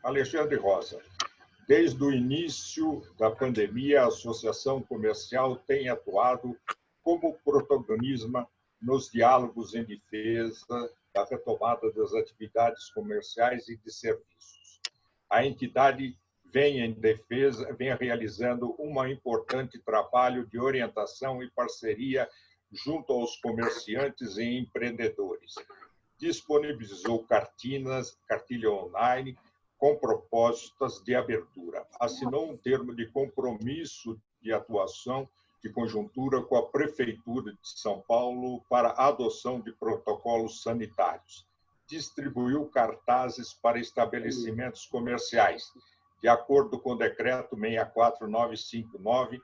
Alexandre Rosa. Desde o início da pandemia, a Associação Comercial tem atuado como protagonista nos diálogos em defesa da retomada das atividades comerciais e de serviços. A entidade vem realizando um importante trabalho de orientação e parceria junto aos comerciantes e empreendedores. Disponibilizou cartilha online com propostas de abertura. Assinou um termo de compromisso de atuação de conjuntura com a Prefeitura de São Paulo para a adoção de protocolos sanitários. Distribuiu cartazes para estabelecimentos comerciais, de acordo com o Decreto 64959,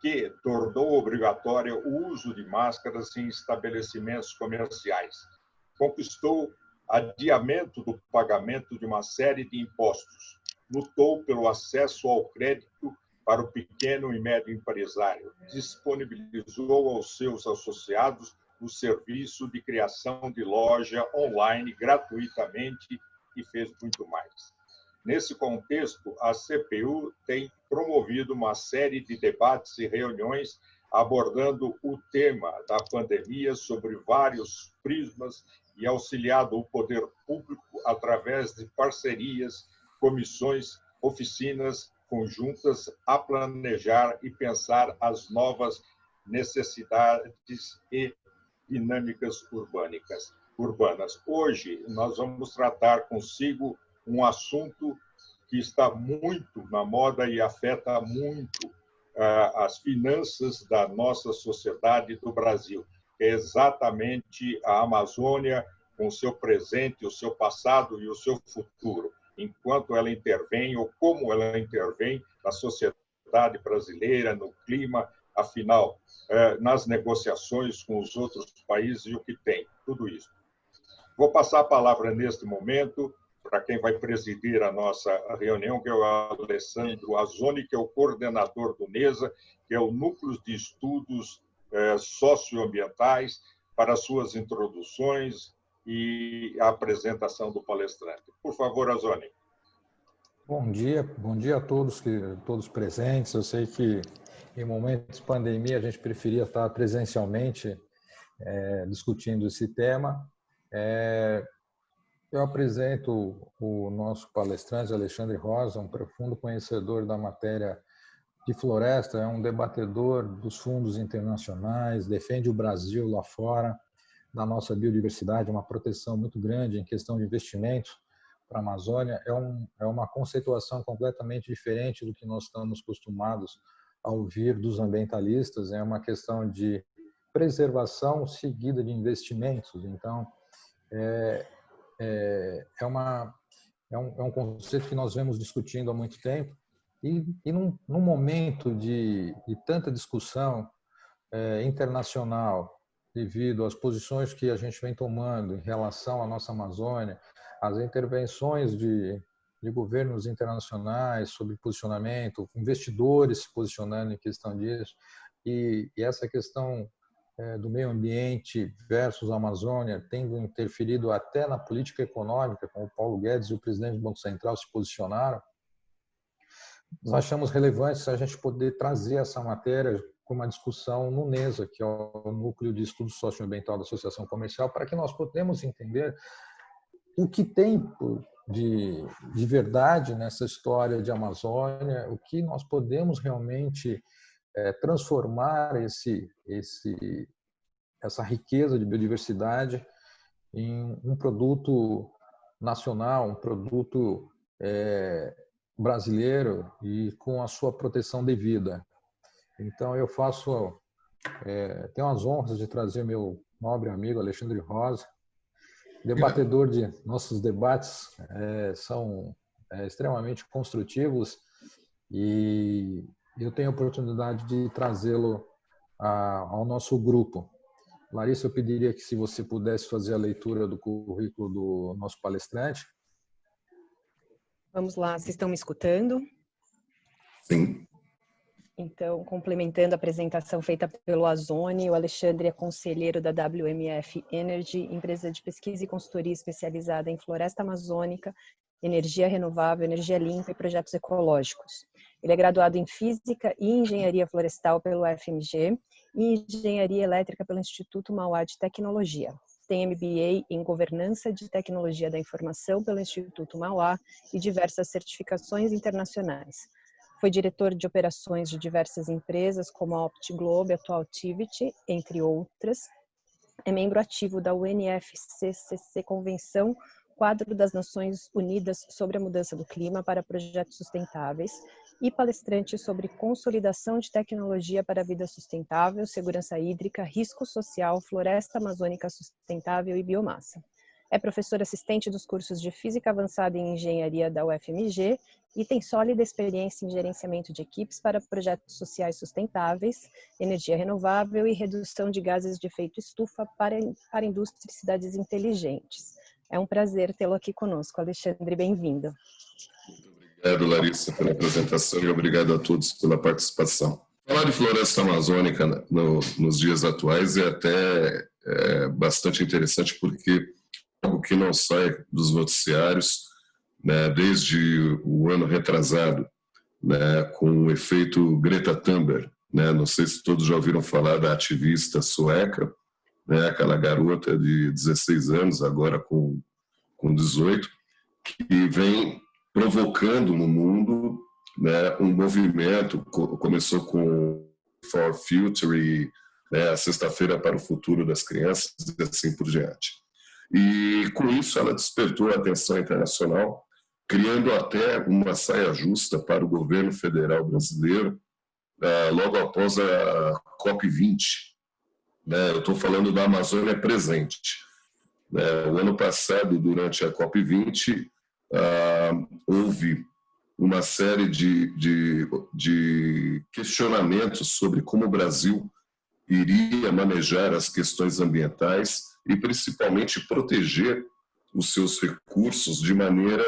que tornou obrigatório o uso de máscaras em estabelecimentos comerciais. Conquistou adiamento do pagamento de uma série de impostos. Lutou pelo acesso ao crédito para o pequeno e médio empresário. Disponibilizou aos seus associados o serviço de criação de loja online gratuitamente e fez muito mais. Nesse contexto, a CPU tem promovido uma série de debates e reuniões abordando o tema da pandemia sobre vários prismas e auxiliado o poder público através de parcerias, comissões, oficinas conjuntas a planejar e pensar as novas necessidades e dinâmicas urbanas. Hoje, nós vamos tratar consigo um assunto que está muito na moda e afeta muito as finanças da nossa sociedade do Brasil. É exatamente a Amazônia, com o seu presente, o seu passado e o seu futuro, enquanto ela intervém ou como ela intervém na sociedade brasileira, no clima, afinal, nas negociações com os outros países e o que tem, tudo isso. Vou passar a palavra neste momento para quem vai presidir a nossa reunião, que é o Alessandro Azzoni, que é o coordenador do NESA, que é o Núcleo de Estudos Socioambientais, para suas introduções e a apresentação do palestrante. Por favor, Azzoni. Bom dia a todos presentes. Eu sei que em momentos de pandemia a gente preferia estar presencialmente discutindo esse tema. Eu apresento o nosso palestrante, Alexandre Rosa, um profundo conhecedor da matéria de floresta, é um debatedor dos fundos internacionais, defende o Brasil lá fora, da nossa biodiversidade, uma proteção muito grande em questão de investimentos para a Amazônia. É uma conceituação completamente diferente do que nós estamos acostumados a ouvir dos ambientalistas, é uma questão de preservação seguida de investimentos. Então, é um conceito que nós vemos discutindo há muito tempo e num momento de tanta discussão internacional devido às posições que a gente vem tomando em relação à nossa Amazônia, as intervenções de governos internacionais sobre posicionamento, investidores se posicionando em questão disso, e essa questão do meio ambiente versus a Amazônia, tendo interferido até na política econômica, como o Paulo Guedes e o presidente do Banco Central se posicionaram, nós achamos relevante a gente poder trazer essa matéria com uma discussão no NESA, que é o Núcleo de Estudos Socioambiental da Associação Comercial, para que nós possamos entender o que tem de verdade nessa história de Amazônia, o que nós podemos realmente transformar essa riqueza de biodiversidade em um produto nacional, um produto brasileiro e com a sua proteção devida. Então, eu tenho as honras de trazer meu nobre amigo Alexandre Rosa, debatedor de nossos debates, são extremamente construtivos e eu tenho a oportunidade de trazê-lo ao nosso grupo. Larissa, eu pediria que se você pudesse fazer a leitura do currículo do nosso palestrante. Vamos lá, vocês estão me escutando? Sim. Então, complementando a apresentação feita pelo Azzoni, o Alexandre é conselheiro da WMF Energy, empresa de pesquisa e consultoria especializada em floresta amazônica energia renovável, energia limpa e projetos ecológicos. Ele é graduado em Física e Engenharia Florestal pelo UFMG e Engenharia Elétrica pelo Instituto Mauá de Tecnologia. Tem MBA em Governança de Tecnologia da Informação pelo Instituto Mauá e diversas certificações internacionais. Foi diretor de operações de diversas empresas, como a OptiGlobe, Atual Tivity, entre outras. É membro ativo da UNFCCC Convenção, Quadro das Nações Unidas sobre a Mudança do Clima para Projetos Sustentáveis e palestrante sobre consolidação de tecnologia para a vida sustentável, segurança hídrica, risco social, floresta amazônica sustentável e biomassa. É professor assistente dos cursos de Física Avançada e Engenharia da UFMG e tem sólida experiência em gerenciamento de equipes para projetos sociais sustentáveis, energia renovável e redução de gases de efeito estufa para indústria e cidades inteligentes. É um prazer tê-lo aqui conosco. Alexandre, bem-vindo. Obrigado, Larissa, pela apresentação e obrigado a todos pela participação. Falar de floresta amazônica nos dias atuais é até bastante interessante porque algo que não sai dos noticiários, né, desde o ano retrasado, né, com o efeito Greta Thunberg, né, não sei se todos já ouviram falar da ativista sueca, né, aquela garota de 16 anos, agora com 18, que vem provocando no mundo, né, um movimento, começou com For Future, né, a Sexta-feira para o Futuro das Crianças e assim por diante. E com isso ela despertou a atenção internacional, criando até uma saia justa para o governo federal brasileiro, logo após a COP20. Né, eu estou falando da Amazônia Presente. O ano passado, durante a COP20, houve uma série de questionamentos sobre como o Brasil iria manejar as questões ambientais e principalmente proteger os seus recursos de maneira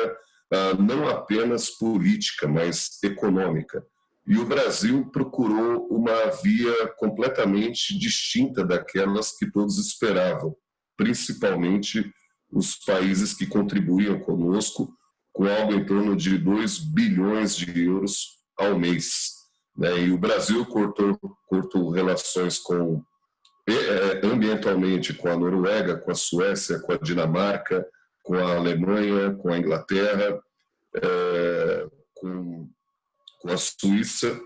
não apenas política, mas econômica. E o Brasil procurou uma via completamente distinta daquelas que todos esperavam, principalmente os países que contribuíam conosco com algo em torno de 2 bilhões de euros ao mês. E o Brasil cortou relações ambientalmente com a Noruega, com a Suécia, com a Dinamarca, com a Alemanha, com a Inglaterra, com a Suíça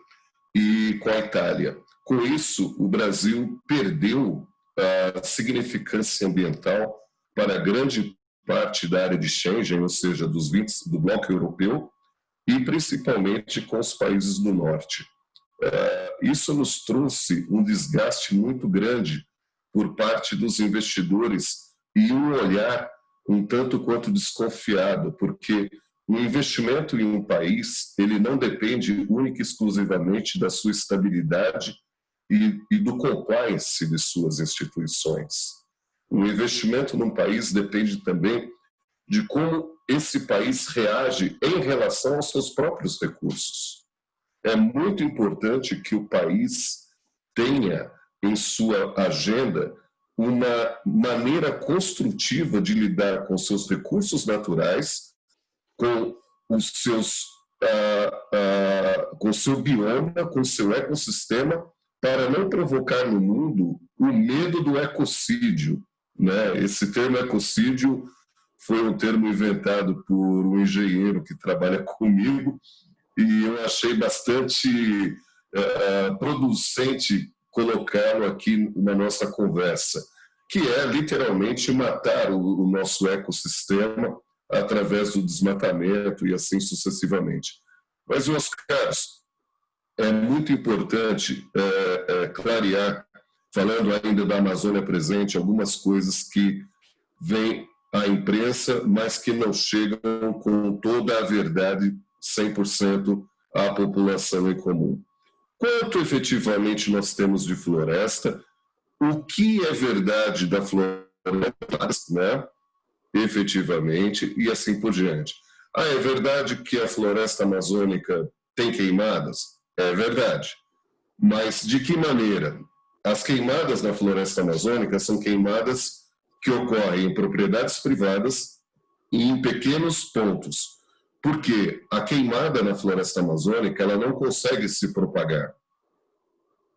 e com a Itália. Com isso, o Brasil perdeu a significância ambiental para grande parte da área de Schengen, ou seja, dos 20 do bloco europeu, e principalmente com os países do norte. Isso nos trouxe um desgaste muito grande por parte dos investidores e um olhar um tanto quanto desconfiado, porque o investimento em um país, ele não depende única e exclusivamente da sua estabilidade e do compliance de suas instituições. O investimento num país depende também de como esse país reage em relação aos seus próprios recursos. É muito importante que o país tenha em sua agenda uma maneira construtiva de lidar com seus recursos naturais, com os seus, com o seu bioma, com o seu ecossistema, para não provocar no mundo o medo do ecocídio. Esse termo ecocídio foi um termo inventado por um engenheiro que trabalha comigo e eu achei bastante producente colocá-lo aqui na nossa conversa, que é literalmente matar o nosso ecossistema através do desmatamento e assim sucessivamente. Mas, meus caros, é muito importante clarear, falando ainda da Amazônia Presente, algumas coisas que vêm à imprensa, mas que não chegam com toda a verdade 100% à população em comum. Quanto efetivamente nós temos de floresta, o que é verdade da floresta, efetivamente, e assim por diante. É verdade que a floresta amazônica tem queimadas? É verdade. Mas de que maneira? As queimadas na floresta amazônica são queimadas que ocorrem em propriedades privadas e em pequenos pontos. Porque a queimada na floresta amazônica ela não consegue se propagar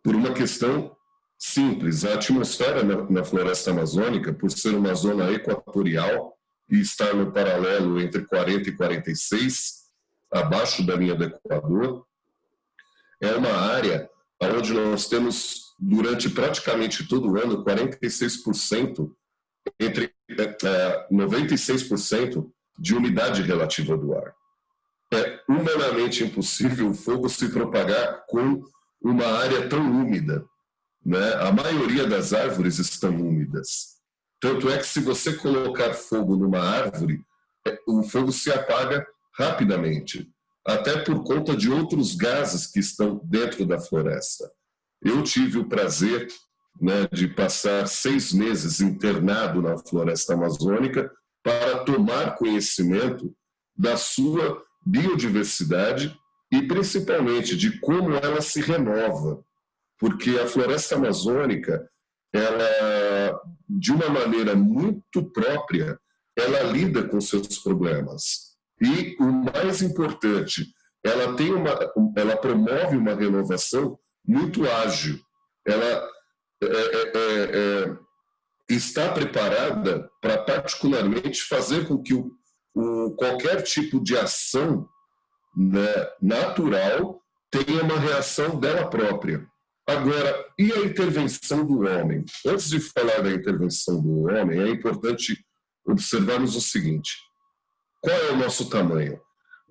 por uma questão simples. A atmosfera na floresta amazônica, por ser uma zona equatorial e estar no paralelo entre 40 e 46, abaixo da linha do Equador, é uma área onde nós temos, durante praticamente todo o ano, 46%, entre 96% de umidade relativa do ar. É humanamente impossível o fogo se propagar com uma área tão úmida, né? A maioria das árvores estão úmidas. Tanto é que se você colocar fogo numa árvore, o fogo se apaga rapidamente, até por conta de outros gases que estão dentro da floresta. Eu tive o prazer, né, de passar 6 meses internado na floresta amazônica para tomar conhecimento da sua biodiversidade e principalmente de como ela se renova, porque a floresta amazônica, ela, de uma maneira muito própria, ela lida com seus problemas. E o mais importante, ela promove uma renovação muito ágil. Ela está preparada para particularmente fazer com que qualquer tipo de ação, né, natural tenha uma reação dela própria. Agora, e a intervenção do homem? Antes de falar da intervenção do homem, é importante observarmos o seguinte: qual é o nosso tamanho?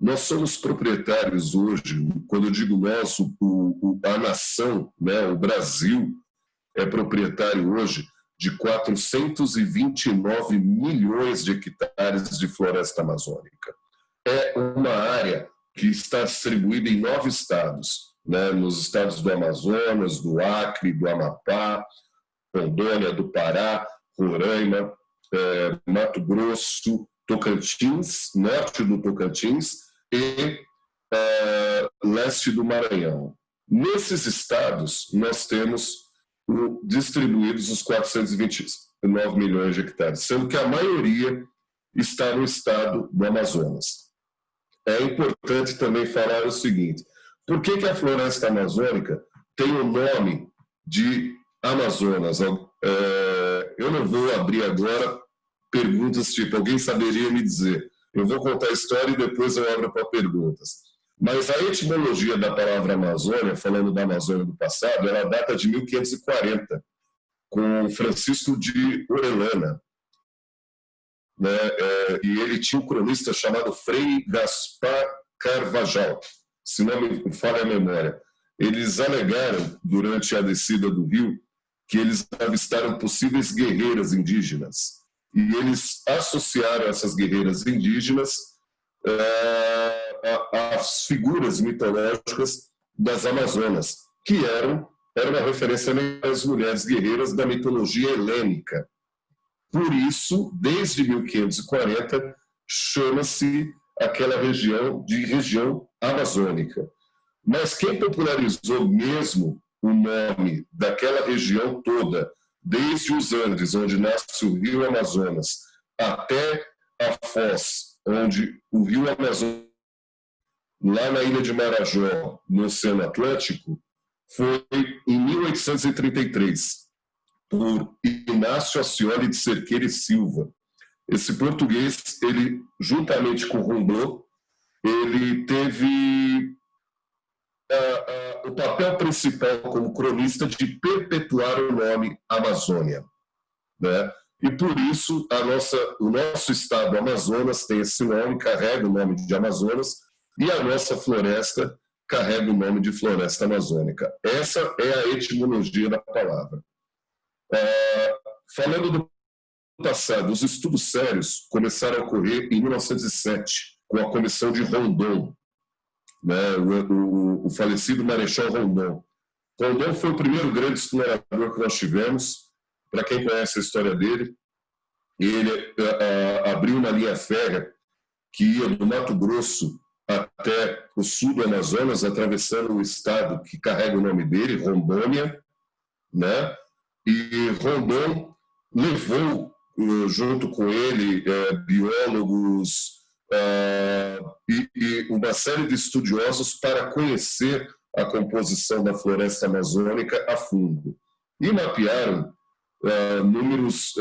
Nós somos proprietários hoje, quando eu digo nós, a nação, né, o Brasil, é proprietário hoje de 429 milhões de hectares de floresta amazônica. É uma área que está distribuída em 9 estados, né, nos estados do Amazonas, do Acre, do Amapá, Rondônia, do Pará, Roraima, Mato Grosso, Tocantins, norte do Tocantins e leste do Maranhão. Nesses estados, nós temos distribuídos os 429 milhões de hectares, sendo que a maioria está no estado do Amazonas. É importante também falar o seguinte: por que a floresta amazônica tem o nome de Amazonas? Eu não vou abrir agora perguntas tipo, alguém saberia me dizer? Eu vou contar a história e depois eu abro para perguntas. Mas a etimologia da palavra Amazônia, falando da Amazônia do passado, ela data de 1540, com Francisco de Orellana, né? E ele tinha um cronista chamado Frei Gaspar Carvajal, se não me falha a memória. Eles alegaram, durante a descida do rio, que eles avistaram possíveis guerreiras indígenas. E eles associaram essas guerreiras indígenas às figuras mitológicas das Amazonas, que era uma referência às mulheres guerreiras da mitologia helênica. Por isso, desde 1540, chama-se aquela região de região amazônica. Mas quem popularizou mesmo o nome daquela região toda, desde os Andes, onde nasce o rio Amazonas, até a Foz, onde o rio Amazonas, lá na ilha de Marajó, no Oceano Atlântico, foi em 1833, por Inácio Ascioli de Cerqueira e Silva. Esse português, ele, juntamente com Rondon, ele teve o papel principal como cronista de perpetuar o nome Amazônia, né? E por isso o nosso estado Amazonas tem esse nome, carrega o nome de Amazonas, e a nossa floresta carrega o nome de floresta amazônica. Essa é a etimologia da palavra. Falando do passado, os estudos sérios começaram a ocorrer em 1907, com a comissão de Rondon, né, o falecido Marechal Rondon. Rondon foi o primeiro grande explorador que nós tivemos. Para quem conhece a história dele, ele abriu uma linha férrea que ia do Mato Grosso até o sul do Amazonas, atravessando o estado que carrega o nome dele, Rondônia, né? E Rondon levou junto com ele biólogos, e uma série de estudiosos para conhecer a composição da floresta amazônica a fundo. E mapearam números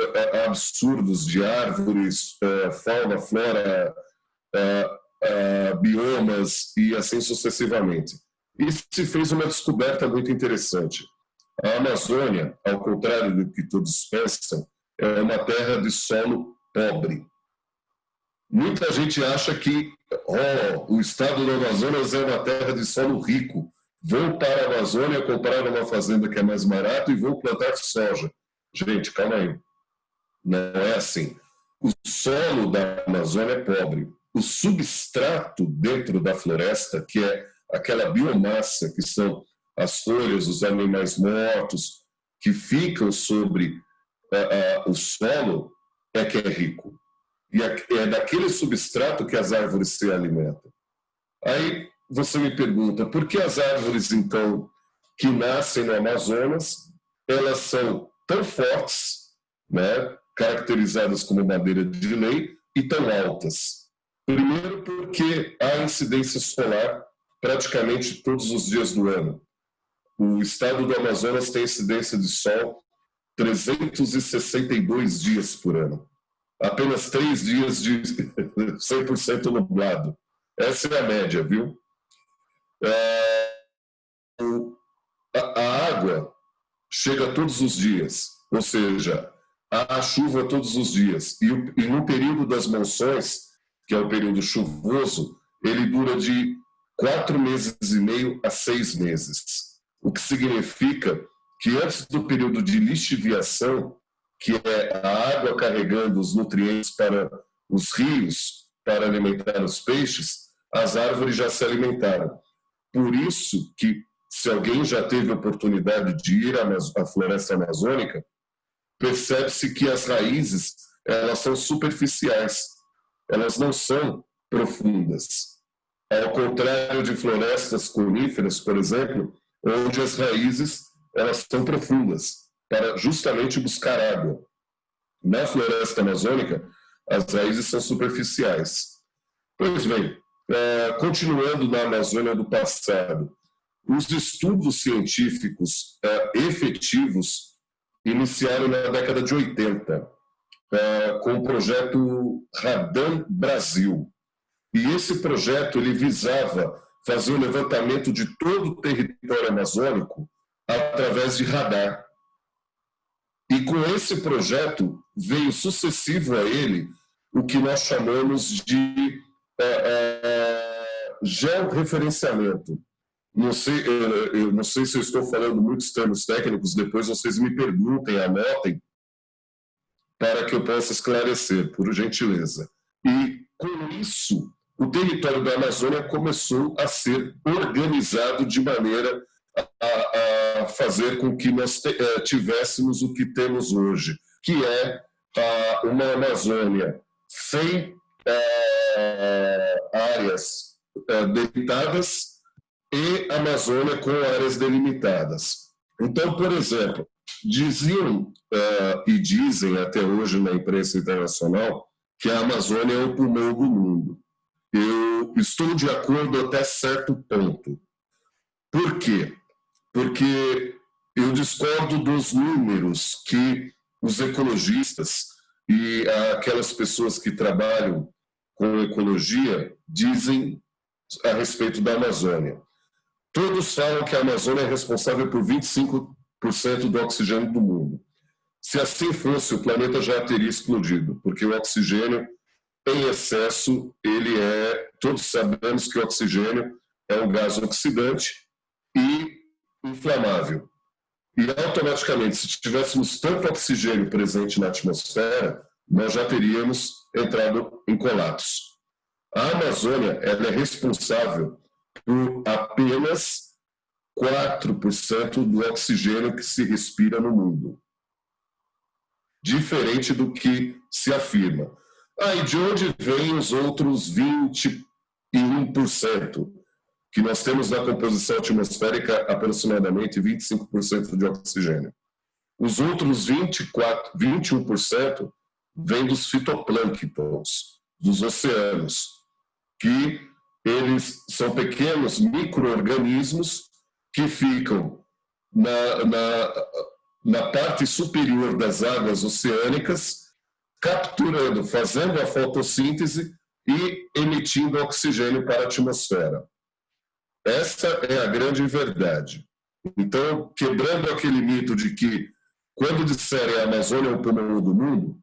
absurdos de árvores, fauna, flora, biomas e assim sucessivamente. E se fez uma descoberta muito interessante. A Amazônia, ao contrário do que todos pensam, é uma terra de solo pobre. Muita gente acha que o estado do Amazonas é uma terra de solo rico. Vou para a Amazônia comprar uma fazenda que é mais barato e vou plantar soja. Gente, calma aí. Não é assim. O solo da Amazônia é pobre. O substrato dentro da floresta, que é aquela biomassa, que são as folhas, os animais mortos, que ficam sobre o solo, é que é rico. E é daquele substrato que as árvores se alimentam. Aí você me pergunta, por que as árvores, então, que nascem no Amazonas, elas são tão fortes, né, caracterizadas como madeira de lei, e tão altas? Primeiro porque há incidência solar praticamente todos os dias do ano. O estado do Amazonas tem incidência de sol 362 dias por ano. Apenas 3 dias de 100% nublado. Essa é a média, viu? A água chega todos os dias, ou seja, há chuva todos os dias. E no período das monções, que é o período chuvoso, ele dura de 4 meses e meio a 6 meses. O que significa que antes do período de lixiviação, que é a água carregando os nutrientes para os rios, para alimentar os peixes, as árvores já se alimentaram. Por isso que, se alguém já teve a oportunidade de ir à floresta amazônica, percebe-se que as raízes, elas são superficiais, elas não são profundas. Ao contrário de florestas coníferas, por exemplo, onde as raízes, elas são profundas, para justamente buscar água. Na floresta amazônica, as raízes são superficiais. Pois bem, continuando na Amazônia do passado, os estudos científicos efetivos iniciaram na década de 80, com o projeto Radam Brasil. E esse projeto ele visava fazer o levantamento de todo o território amazônico através de radar. E com esse projeto veio sucessivo a ele o que nós chamamos de georreferenciamento. Eu não sei se eu estou falando muitos termos técnicos, depois vocês me perguntem, anotem, para que eu possa esclarecer, por gentileza. E com isso, o território da Amazônia começou a ser organizado de maneira a fazer com que nós tivéssemos o que temos hoje, que é uma Amazônia sem áreas delimitadas e Amazônia com áreas delimitadas. Então, por exemplo, diziam e dizem até hoje na imprensa internacional que a Amazônia é o pulmão do mundo. Eu estou de acordo até certo ponto. Por quê? Porque eu discordo dos números que os ecologistas e aquelas pessoas que trabalham com ecologia dizem a respeito da Amazônia. Todos falam que a Amazônia é responsável por 25% do oxigênio do mundo. Se assim fosse, o planeta já teria explodido, porque o oxigênio em excesso, todos sabemos que o oxigênio é um gás oxidante e inflamável. E automaticamente, se tivéssemos tanto oxigênio presente na atmosfera, nós já teríamos entrado em colapso. A Amazônia ela é responsável por apenas 4% do oxigênio que se respira no mundo. Diferente do que se afirma. E de onde vêm os outros 21%? Que nós temos na composição atmosférica aproximadamente 25% de oxigênio. Os outros 21% vêm dos fitoplânctons, dos oceanos. que eles são pequenos micro-organismos que ficam na parte superior das águas oceânicas, capturando, fazendo a fotossíntese e emitindo oxigênio para a atmosfera. Essa é a grande verdade. Então, quebrando aquele mito de que, quando disserem a Amazônia é o pulmão do mundo,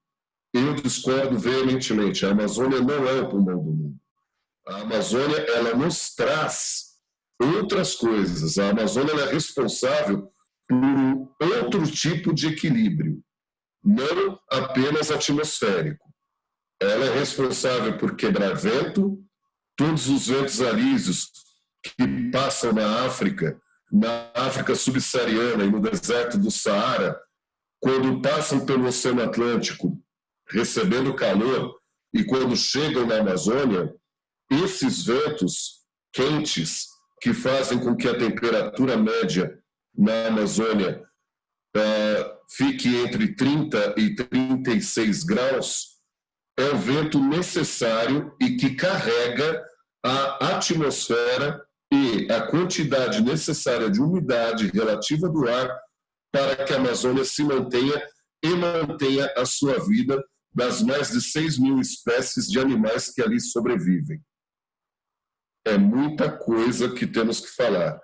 eu discordo veementemente. A Amazônia não é o pulmão do mundo. A Amazônia, ela nos traz outras coisas. A Amazônia ela é responsável por um outro tipo de equilíbrio, não apenas atmosférico. Ela é responsável por quebrar vento, todos os ventos alísios que passam na África subsaariana e no deserto do Saara, quando passam pelo Oceano Atlântico, recebendo calor, e quando chegam na Amazônia, esses ventos quentes que fazem com que a temperatura média na Amazônia fique entre 30 e 36 graus, é o vento necessário e que carrega a atmosfera e a quantidade necessária de umidade relativa do ar para que a Amazônia se mantenha e mantenha a sua vida das mais de 6.000 espécies de animais que ali sobrevivem. É muita coisa que temos que falar.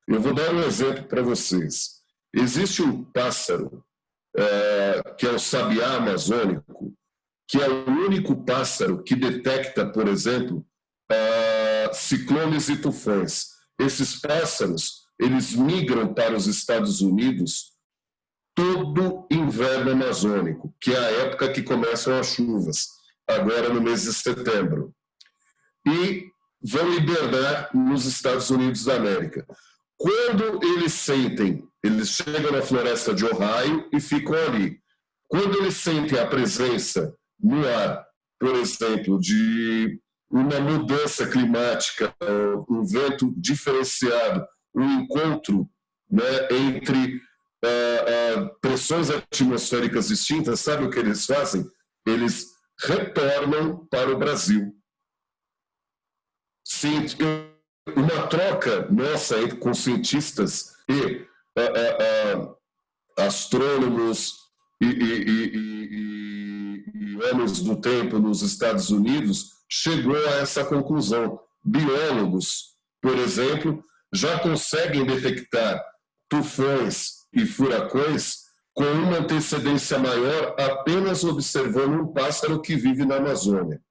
Eu vou dar um exemplo para vocês. Existe um pássaro, que é o sabiá amazônico, que é o único pássaro que detecta, por exemplo, ciclones e tufões. Esses pássaros, eles migram para os Estados Unidos todo inverno amazônico, que é a época que começam as chuvas, agora no mês de setembro. E vão hibernar nos Estados Unidos da América. Quando eles chegam na floresta de Ohio e ficam ali. Quando eles sentem a presença no ar, por exemplo, de uma mudança climática, um vento diferenciado, um encontro, né, entre pressões atmosféricas distintas, sabe o que eles fazem? Eles retornam para o Brasil. Sim, uma troca nossa com cientistas e astrônomos e homens do tempo nos Estados Unidos chegou a essa conclusão. Biólogos, por exemplo, já conseguem detectar tufões e furacões com uma antecedência maior apenas observando um pássaro que vive na Amazônia.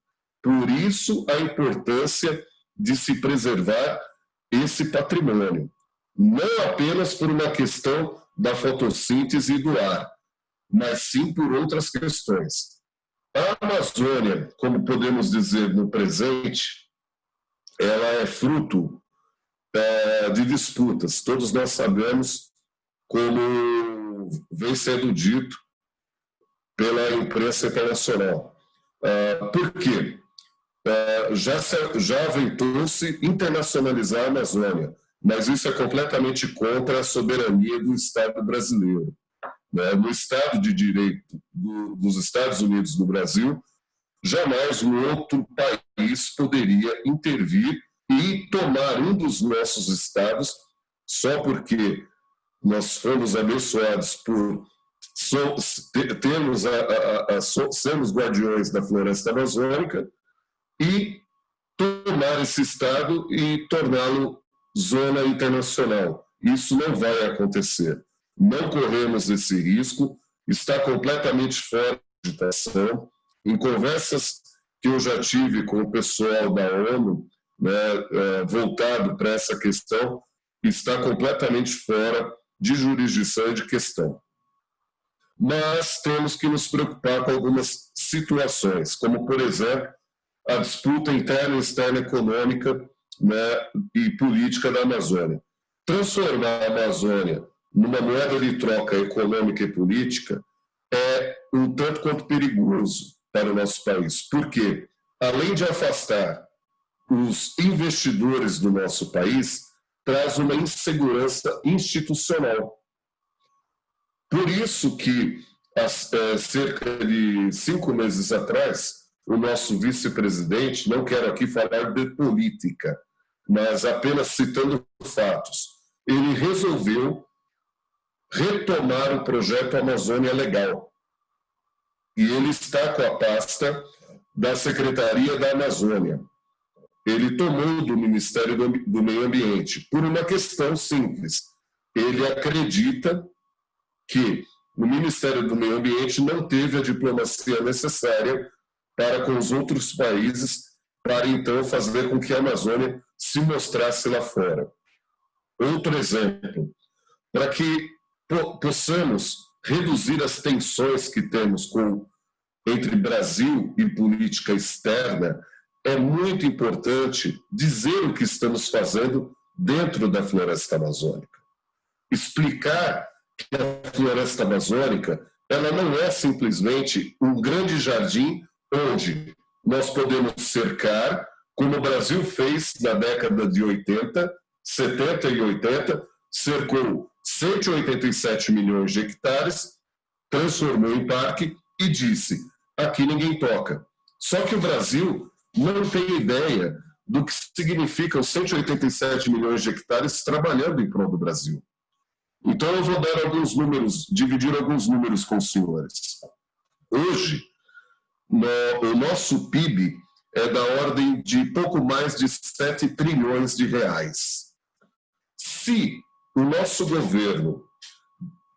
Por isso, a importância de se preservar esse patrimônio, não apenas por uma questão da fotossíntese e do ar, mas sim por outras questões. A Amazônia, como podemos dizer no presente, ela é fruto de disputas. Todos nós sabemos como vem sendo dito pela imprensa internacional. Por quê? Já aventou-se internacionalizar a Amazônia, mas isso é completamente contra a soberania do Estado brasileiro. No Estado de Direito dos Estados Unidos do Brasil, jamais um outro país poderia intervir e tomar um dos nossos estados só porque nós fomos abençoados por sermos guardiões da floresta amazônica e tomar esse estado e torná-lo zona internacional. Isso não vai acontecer. Não corremos esse risco, está completamente fora de cogitação. Em conversas que eu já tive com o pessoal da ONU, voltado para essa questão, está completamente fora de jurisdição e de questão. Mas temos que nos preocupar com algumas situações, como, por exemplo, a disputa interna e externa econômica, e política da Amazônia. Transformar a Amazônia numa moeda de troca econômica e política é um tanto quanto perigoso para o nosso país. Por quê? Além de afastar os investidores do nosso país, traz uma insegurança institucional. Por isso que, cerca de 5 meses atrás, o nosso vice-presidente, não quero aqui falar de política, mas apenas citando fatos, ele resolveu retomar o projeto Amazônia Legal. E ele está com a pasta da Secretaria da Amazônia. Ele tomou do Ministério do Meio Ambiente por uma questão simples. Ele acredita que o Ministério do Meio Ambiente não teve a diplomacia necessária para com os outros países, para então fazer com que a Amazônia se mostrasse lá fora. Outro exemplo, para que possamos reduzir as tensões que temos entre Brasil e política externa, é muito importante dizer o que estamos fazendo dentro da floresta amazônica. Explicar que a floresta amazônica ela não é simplesmente um grande jardim onde nós podemos cercar, como o Brasil fez na década de 80, 70 e 80, cercou 187 milhões de hectares, transformou em parque e disse, aqui ninguém toca. Só que o Brasil não tem ideia do que significam 187 milhões de hectares trabalhando em prol do Brasil. Então eu vou dar alguns números, dividir alguns números com os senhores. Hoje, o nosso PIB é da ordem de pouco mais de 7 trilhões de reais. Se o nosso governo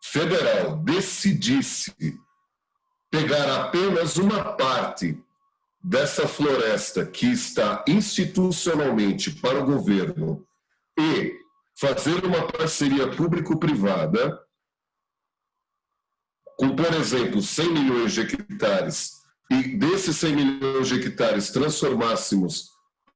federal decidisse pegar apenas uma parte dessa floresta que está institucionalmente para o governo e fazer uma parceria público-privada com, por exemplo, 100 milhões de hectares e desses 100 milhões de hectares transformássemos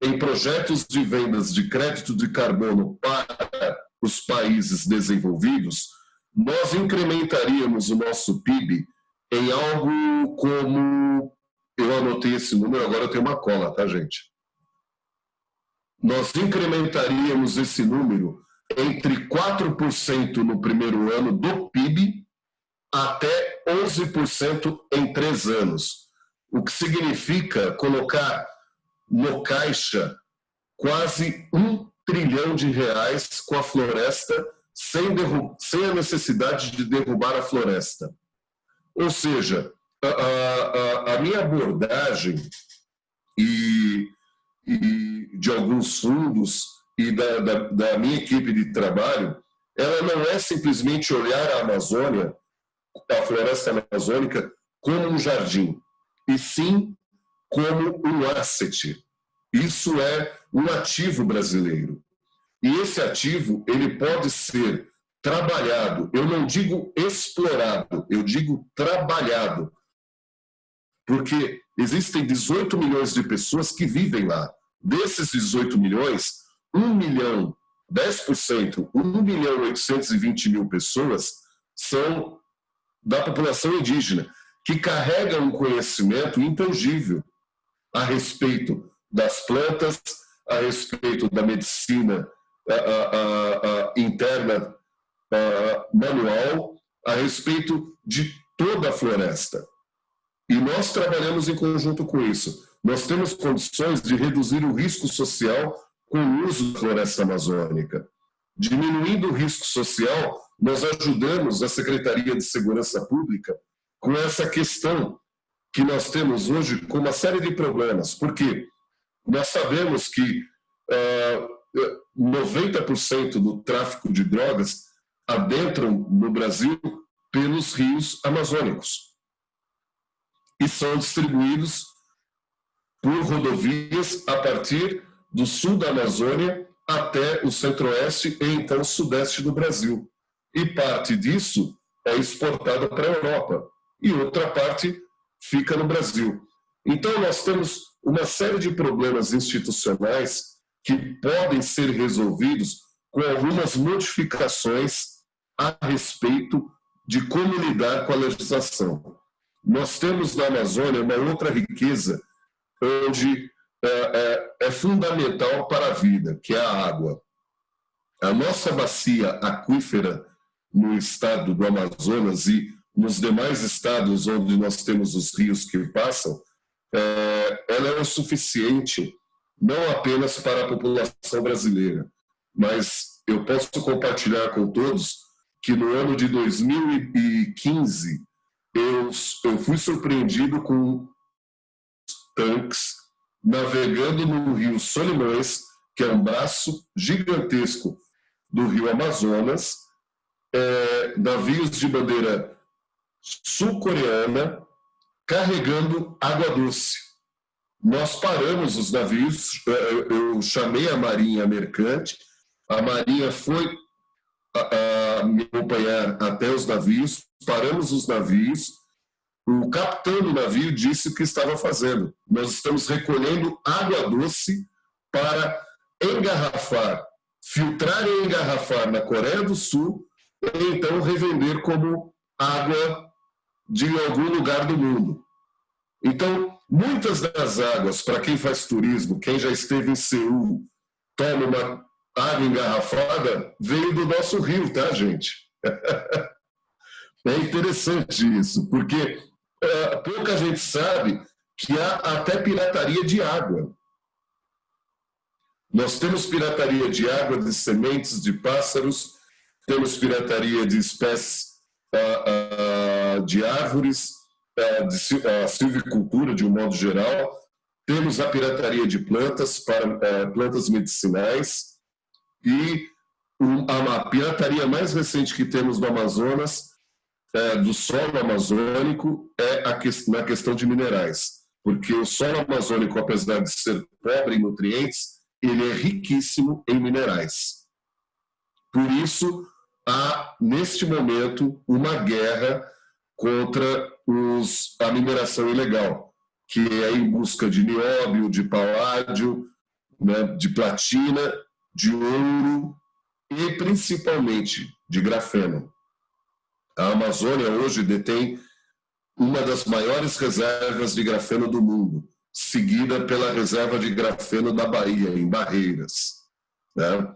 em projetos de vendas de crédito de carbono para os países desenvolvidos, nós incrementaríamos o nosso PIB em algo como... Eu anotei esse número, agora eu tenho uma cola, tá, gente? Nós incrementaríamos esse número entre 4% no primeiro ano do PIB até 11% em 3 anos. O que significa colocar no caixa quase 1 trilhão de reais com a floresta sem a necessidade de derrubar a floresta. Ou seja, a minha abordagem e de alguns fundos e da minha equipe de trabalho, ela não é simplesmente olhar a Amazônia, a floresta amazônica, como um jardim, e sim como um asset. Isso é um ativo brasileiro. E esse ativo, ele pode ser trabalhado, eu não digo explorado, eu digo trabalhado, porque existem 18 milhões de pessoas que vivem lá. Desses 18 milhões, 1 milhão, 10%, 1 milhão 820 mil pessoas são da população indígena, que carregam um conhecimento intangível a respeito das plantas, a respeito da medicina interna manual, a respeito de toda a floresta. E nós trabalhamos em conjunto com isso. Nós temos condições de reduzir o risco social com o uso da floresta amazônica. Diminuindo o risco social, nós ajudamos a Secretaria de Segurança Pública com essa questão que nós temos hoje com uma série de problemas. Porque nós sabemos que 90% do tráfico de drogas adentram no Brasil pelos rios amazônicos e são distribuídos por rodovias a partir do sul da Amazônia até o centro-oeste e então o sudeste do Brasil. E parte disso é exportada para a Europa e outra parte fica no Brasil. Então nós temos uma série de problemas institucionais que podem ser resolvidos com algumas modificações a respeito de como lidar com a legislação. Nós temos na Amazônia uma outra riqueza onde é fundamental para a vida, que é a água. A nossa bacia aquífera no estado do Amazonas e nos demais estados onde nós temos os rios que passam, ela é o suficiente não apenas para a população brasileira, mas eu posso compartilhar com todos que no ano de 2015 eu fui surpreendido com tanques navegando no rio Solimões, que é um braço gigantesco do rio Amazonas, navios de bandeira sul-coreana carregando água doce. Nós paramos os navios, eu chamei a Marinha Mercante, a Marinha foi me acompanhar até os navios, paramos os navios, o capitão do navio disse o que estava fazendo. Nós estamos recolhendo água doce para engarrafar, filtrar e engarrafar na Coreia do Sul e então revender como água de algum lugar do mundo. Então, muitas das águas, para quem faz turismo, quem já esteve em Seul, toma uma água engarrafada, veio do nosso rio, tá, gente? É interessante isso, porque pouca gente sabe que há até pirataria de água. Nós temos pirataria de água, de sementes de pássaros, temos pirataria de espécies de árvores, de silvicultura de um modo geral, temos a pirataria de plantas para plantas medicinais e a pirataria mais recente que temos no Amazonas, do solo amazônico, na questão de minerais, porque o solo amazônico, apesar de ser pobre em nutrientes, ele é riquíssimo em minerais. Por isso, há, neste momento, uma guerra contra a mineração ilegal, que é em busca de nióbio, de paládio, né, de platina, de ouro e, principalmente, de grafeno. A Amazônia hoje detém uma das maiores reservas de grafeno do mundo, seguida pela reserva de grafeno da Bahia, em Barreiras, né?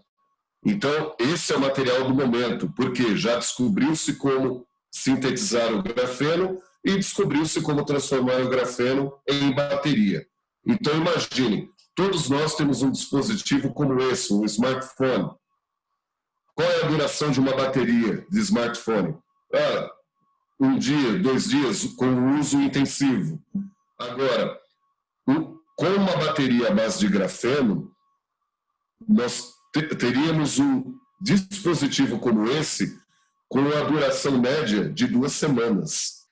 Então, esse é o material do momento, porque já descobriu-se como sintetizar o grafeno e descobriu-se como transformar o grafeno em bateria. Então, imagine, todos nós temos um dispositivo como esse, um smartphone. Qual é a duração de uma bateria de smartphone? 1 dia, 2 dias, com uso intensivo. Agora, com uma bateria à base de grafeno, nós teríamos um dispositivo como esse com a duração média de 2 semanas.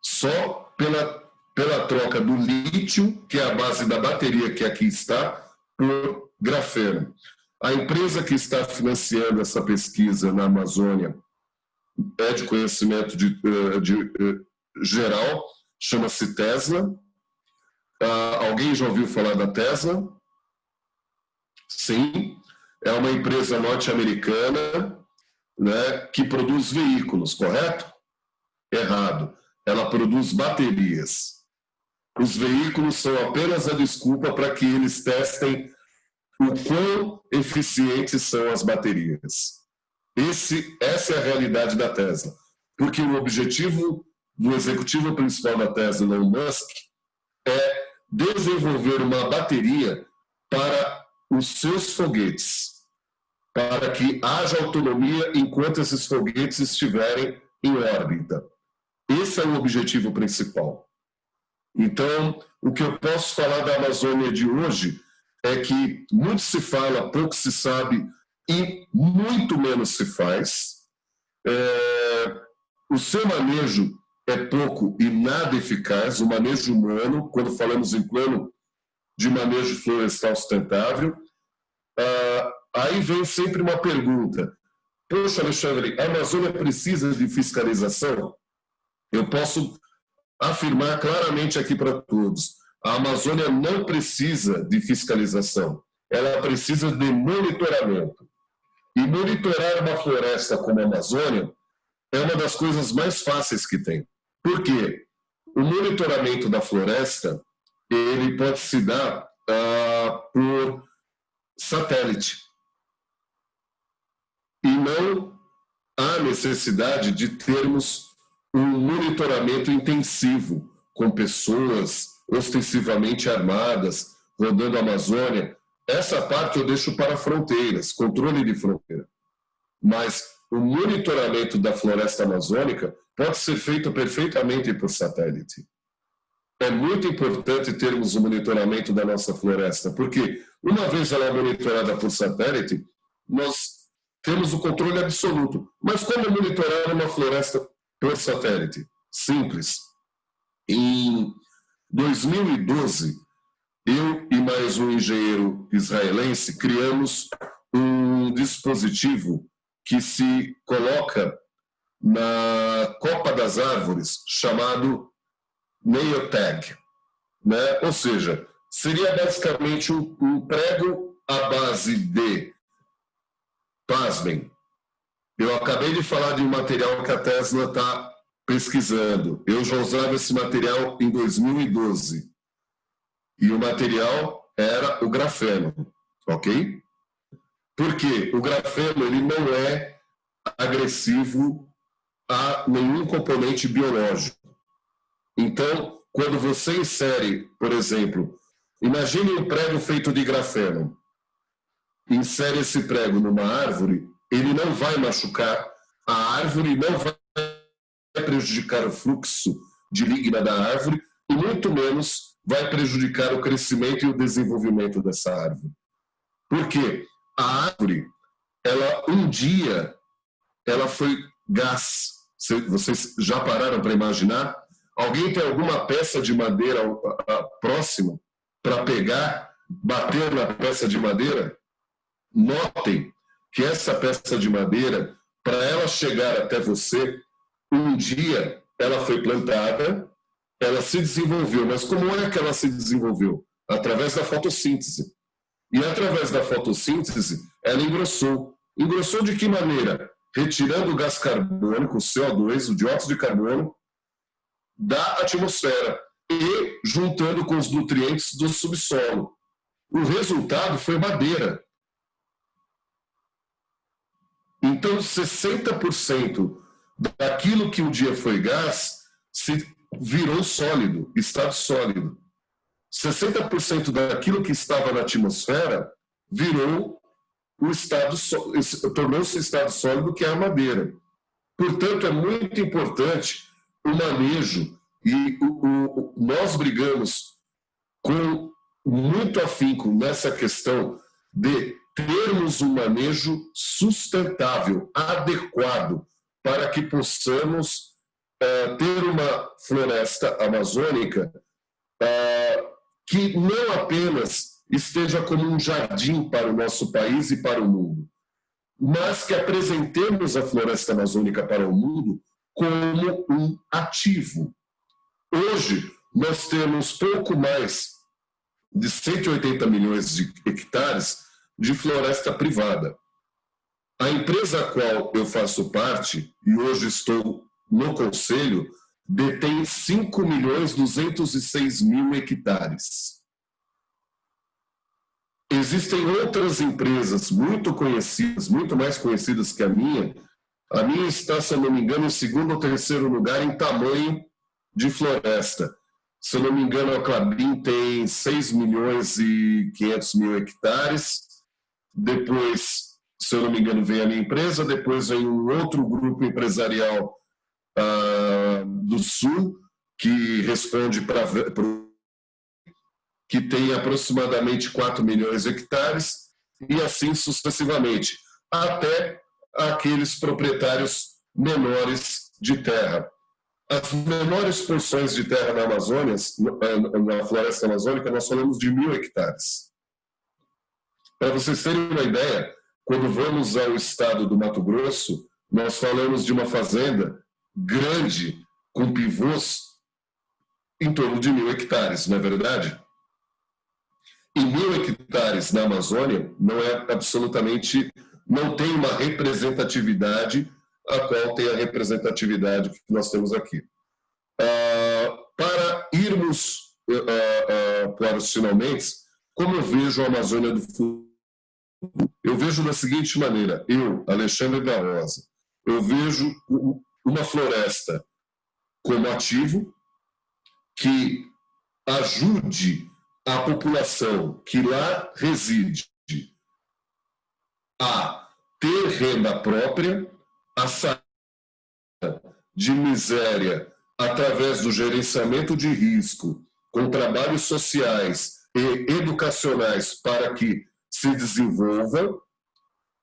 Só pela troca do lítio, que é a base da bateria que aqui está, por grafeno. A empresa que está financiando essa pesquisa na Amazônia é de conhecimento geral, chama-se Tesla. Alguém já ouviu falar da Tesla? Sim, é uma empresa norte-americana, né, que produz veículos, correto? Errado. Ela produz baterias. Os veículos são apenas a desculpa para que eles testem o quão eficientes são as baterias. Essa é a realidade da Tesla. Porque o objetivo do executivo principal da Tesla, Elon Musk, é desenvolver uma bateria para os seus foguetes, para que haja autonomia enquanto esses foguetes estiverem em órbita. Esse é o objetivo principal. Então, o que eu posso falar da Amazônia de hoje é que muito se fala, pouco se sabe e muito menos se faz. O seu manejo é pouco e nada eficaz, o manejo humano, quando falamos em plano de manejo florestal sustentável. Aí vem sempre uma pergunta: poxa, Alexandre, a Amazônia precisa de fiscalização? Eu posso afirmar claramente aqui para todos: a Amazônia não precisa de fiscalização, ela precisa de monitoramento. E monitorar uma floresta como a Amazônia é uma das coisas mais fáceis que tem. Por quê? O monitoramento da floresta, ele pode se dar por satélite. E não há necessidade de termos um monitoramento intensivo, com pessoas ostensivamente armadas, rodando a Amazônia. Essa parte eu deixo para fronteiras, controle de fronteira. Mas o monitoramento da floresta amazônica pode ser feito perfeitamente por satélite. É muito importante termos o monitoramento da nossa floresta, porque uma vez ela é monitorada por satélite, nós temos o controle absoluto. Mas como monitorar uma floresta por satélite? Simples. Em 2012, eu e mais um engenheiro israelense criamos um dispositivo que se coloca na copa das árvores, chamado nail tag, né? Ou seja, seria basicamente um prego à base de, pasmem, eu acabei de falar de um material que a Tesla está pesquisando. Eu já usava esse material em 2012. E o material era o grafeno, ok? Porque o grafeno ele não é agressivo a nenhum componente biológico. Então, quando você insere, por exemplo, imagine um prego feito de grafeno, insere esse prego numa árvore, ele não vai machucar a árvore, não vai prejudicar o fluxo de ligna da árvore e muito menos vai prejudicar o crescimento e o desenvolvimento dessa árvore. Por quê? A árvore, ela um dia, ela foi gás. Vocês já pararam para imaginar? Alguém tem alguma peça de madeira próxima para pegar, bater na peça de madeira? Notem que essa peça de madeira, para ela chegar até você, um dia ela foi plantada, ela se desenvolveu. Mas como é que ela se desenvolveu? Através da fotossíntese. E através da fotossíntese, ela engrossou. Engrossou de que maneira? Retirando o gás carbônico, o CO2, o dióxido de carbono, da atmosfera e juntando com os nutrientes do subsolo. O resultado foi madeira. Então, 60% daquilo que um dia foi gás se virou sólido, estado sólido. 60% daquilo que estava na atmosfera virou o estado, tornou-se estado sólido, que é a madeira. Portanto, é muito importante o manejo, e nós brigamos com muito afinco nessa questão de termos um manejo sustentável, adequado, para que possamos ter uma floresta amazônica que não apenas esteja como um jardim para o nosso país e para o mundo, mas que apresentemos a floresta amazônica para o mundo como um ativo. Hoje, nós temos pouco mais de 180 milhões de hectares de floresta privada. A empresa a qual eu faço parte, e hoje estou no conselho, detém 5.206.000 hectares. Existem outras empresas muito conhecidas, muito mais conhecidas que a minha. A minha está, se eu não me engano, em segundo ou terceiro lugar em tamanho de floresta. Se eu não me engano, a Klabin tem 6.500.000 hectares. Depois, se eu não me engano, vem a minha empresa. Depois vem um outro grupo empresarial do Sul, que responde que tem aproximadamente 4 milhões de hectares, e assim sucessivamente, até aqueles proprietários menores de terra. As menores porções de terra na Amazônia, na floresta amazônica, nós falamos de 1.000 hectares. Para vocês terem uma ideia, quando vamos ao estado do Mato Grosso, nós falamos de uma fazenda grande, com pivôs, em torno de 1.000 hectares, não é verdade? E 1.000 hectares na Amazônia não tem uma representatividade a qual tem a representatividade que nós temos aqui. Para irmos para os finalmente, como eu vejo a Amazônia do futuro? Eu vejo da seguinte maneira, Alexandre da Rosa, eu vejo uma floresta como ativo, que ajude a população que lá reside a ter renda própria, a sair de miséria através do gerenciamento de risco, com trabalhos sociais e educacionais para que se desenvolva.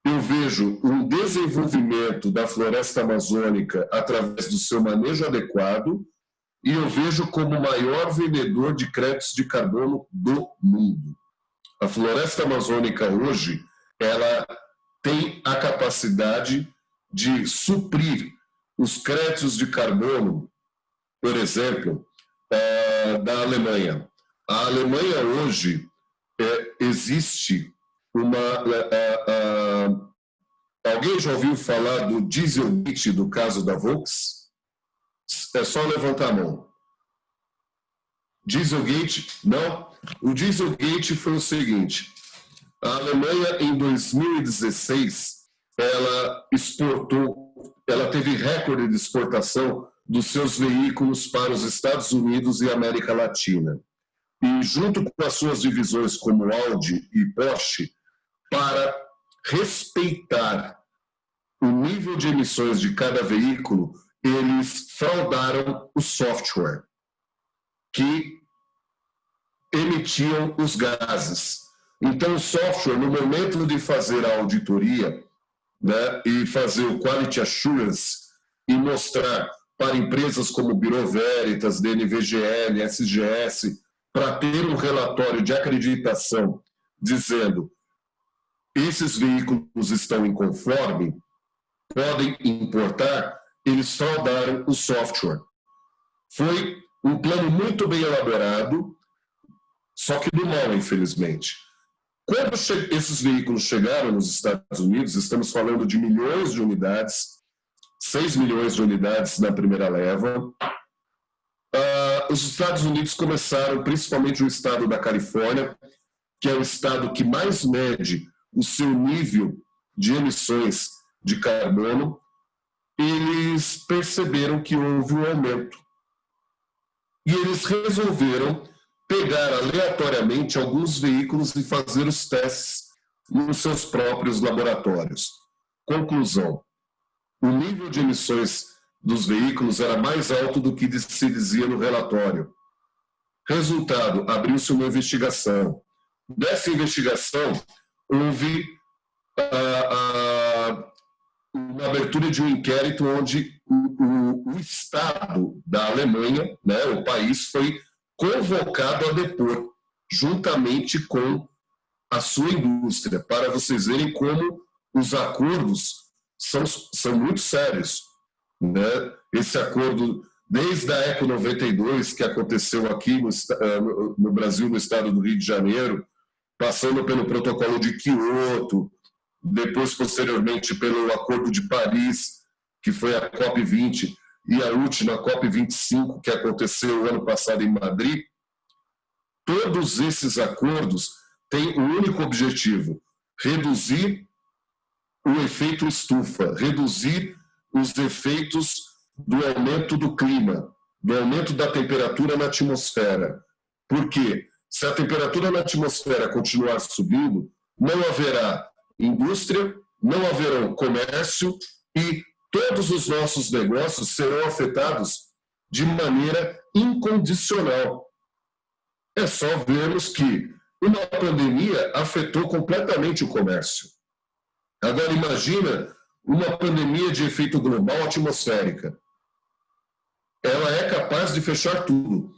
Eu vejo um desenvolvimento da floresta amazônica através do seu manejo adequado e eu vejo como o maior vendedor de créditos de carbono do mundo. A floresta amazônica hoje, ela tem a capacidade de suprir os créditos de carbono, por exemplo, da Alemanha. A Alemanha hoje existe uma... alguém já ouviu falar do Dieselgate do caso da Volkswagen? É só levantar a mão. Dieselgate? Não? O Dieselgate foi o seguinte: a Alemanha, em 2016, ela teve recorde de exportação dos seus veículos para os Estados Unidos e América Latina. E junto com as suas divisões como Audi e Porsche, para respeitar o nível de emissões de cada veículo, eles fraudaram o software que emitiam os gases. Então, o software, no momento de fazer a auditoria, né, e fazer o Quality Assurance e mostrar para empresas como Bureau Veritas, DNVGL, SGS, para ter um relatório de acreditação dizendo esses veículos estão inconforme, podem importar, eles fraudaram o software. Foi um plano muito bem elaborado, só que do mal, infelizmente. Quando esses veículos chegaram nos Estados Unidos, estamos falando de milhões de unidades, 6 milhões de unidades na primeira leva, os Estados Unidos começaram, principalmente o estado da Califórnia, que é o estado que mais mede o seu nível de emissões de carbono, eles perceberam que houve um aumento. E eles resolveram pegar aleatoriamente alguns veículos e fazer os testes nos seus próprios laboratórios. Conclusão: o nível de emissões dos veículos era mais alto do que se dizia no relatório. Resultado: abriu-se uma investigação. Dessa investigação, houve uma abertura de um inquérito onde o Estado da Alemanha, né, o país, foi convocado a depor, juntamente com a sua indústria, para vocês verem como os acordos são muito sérios, né? Esse acordo, desde a ECO 92, que aconteceu aqui no Brasil, no estado do Rio de Janeiro, passando pelo protocolo de Kyoto, depois, posteriormente, pelo Acordo de Paris, que foi a COP20, e a última, a COP25, que aconteceu ano passado em Madrid. Todos esses acordos têm um único objetivo: reduzir o efeito estufa, reduzir os efeitos do aumento do clima, do aumento da temperatura na atmosfera. Por quê? Se a temperatura na atmosfera continuar subindo, não haverá indústria, não haverá comércio e todos os nossos negócios serão afetados de maneira incondicional. É só vermos que uma pandemia afetou completamente o comércio. Agora imagina uma pandemia de efeito global atmosférica. Ela é capaz de fechar tudo.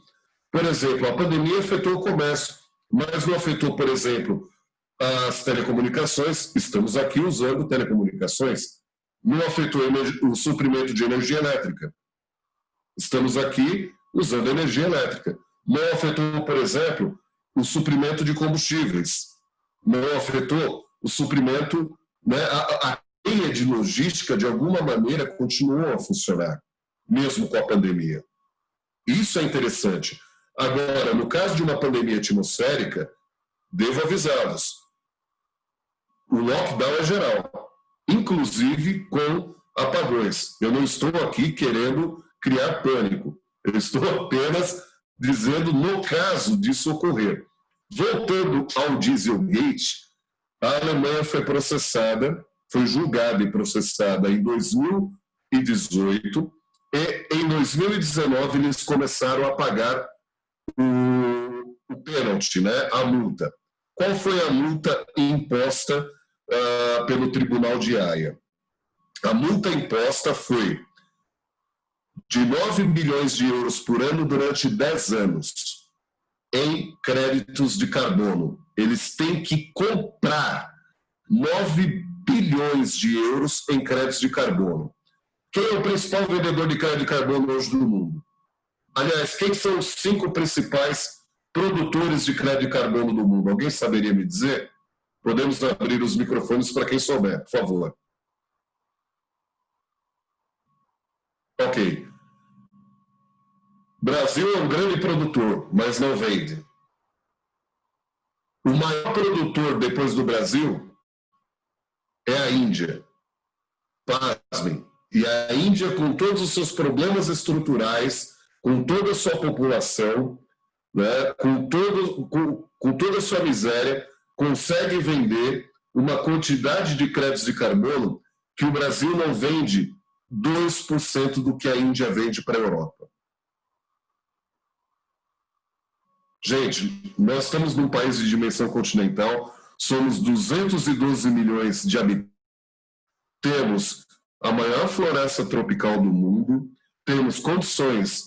Por exemplo, a pandemia afetou o comércio, mas não afetou, por exemplo, as telecomunicações. Estamos aqui usando telecomunicações. Não afetou o suprimento de energia elétrica. Estamos aqui usando energia elétrica. Não afetou, por exemplo, o suprimento de combustíveis. Não afetou o suprimento, né, a cadeia de logística, de alguma maneira, continuou a funcionar, mesmo com a pandemia. Isso é interessante. Agora, no caso de uma pandemia atmosférica, devo avisá-los, o lockdown é geral, inclusive com apagões. Eu não estou aqui querendo criar pânico. Eu estou apenas dizendo no caso disso ocorrer. Voltando ao Dieselgate, a Alemanha foi julgada e processada em 2018 e em 2019 eles começaram a pagar o pênalti, né, a multa. Qual foi a multa imposta pelo Tribunal de Haia? A multa imposta foi de 9 bilhões de euros por ano durante 10 anos em créditos de carbono. Eles têm que comprar 9 bilhões de euros em créditos de carbono. Quem é o principal vendedor de crédito de carbono hoje no mundo? Aliás, quem são os 5 principais produtores de crédito de carbono do mundo? Alguém saberia me dizer? Podemos abrir os microfones para quem souber, por favor. Ok. Brasil é um grande produtor, mas não vende. O maior produtor depois do Brasil é a Índia. Pasmem. E a Índia, com todos os seus problemas estruturais, com toda a sua população, né, com toda a sua miséria, consegue vender uma quantidade de créditos de carbono que o Brasil não vende 2% do que a Índia vende para a Europa. Gente, nós estamos num país de dimensão continental, somos 212 milhões de habitantes, temos a maior floresta tropical do mundo, temos condições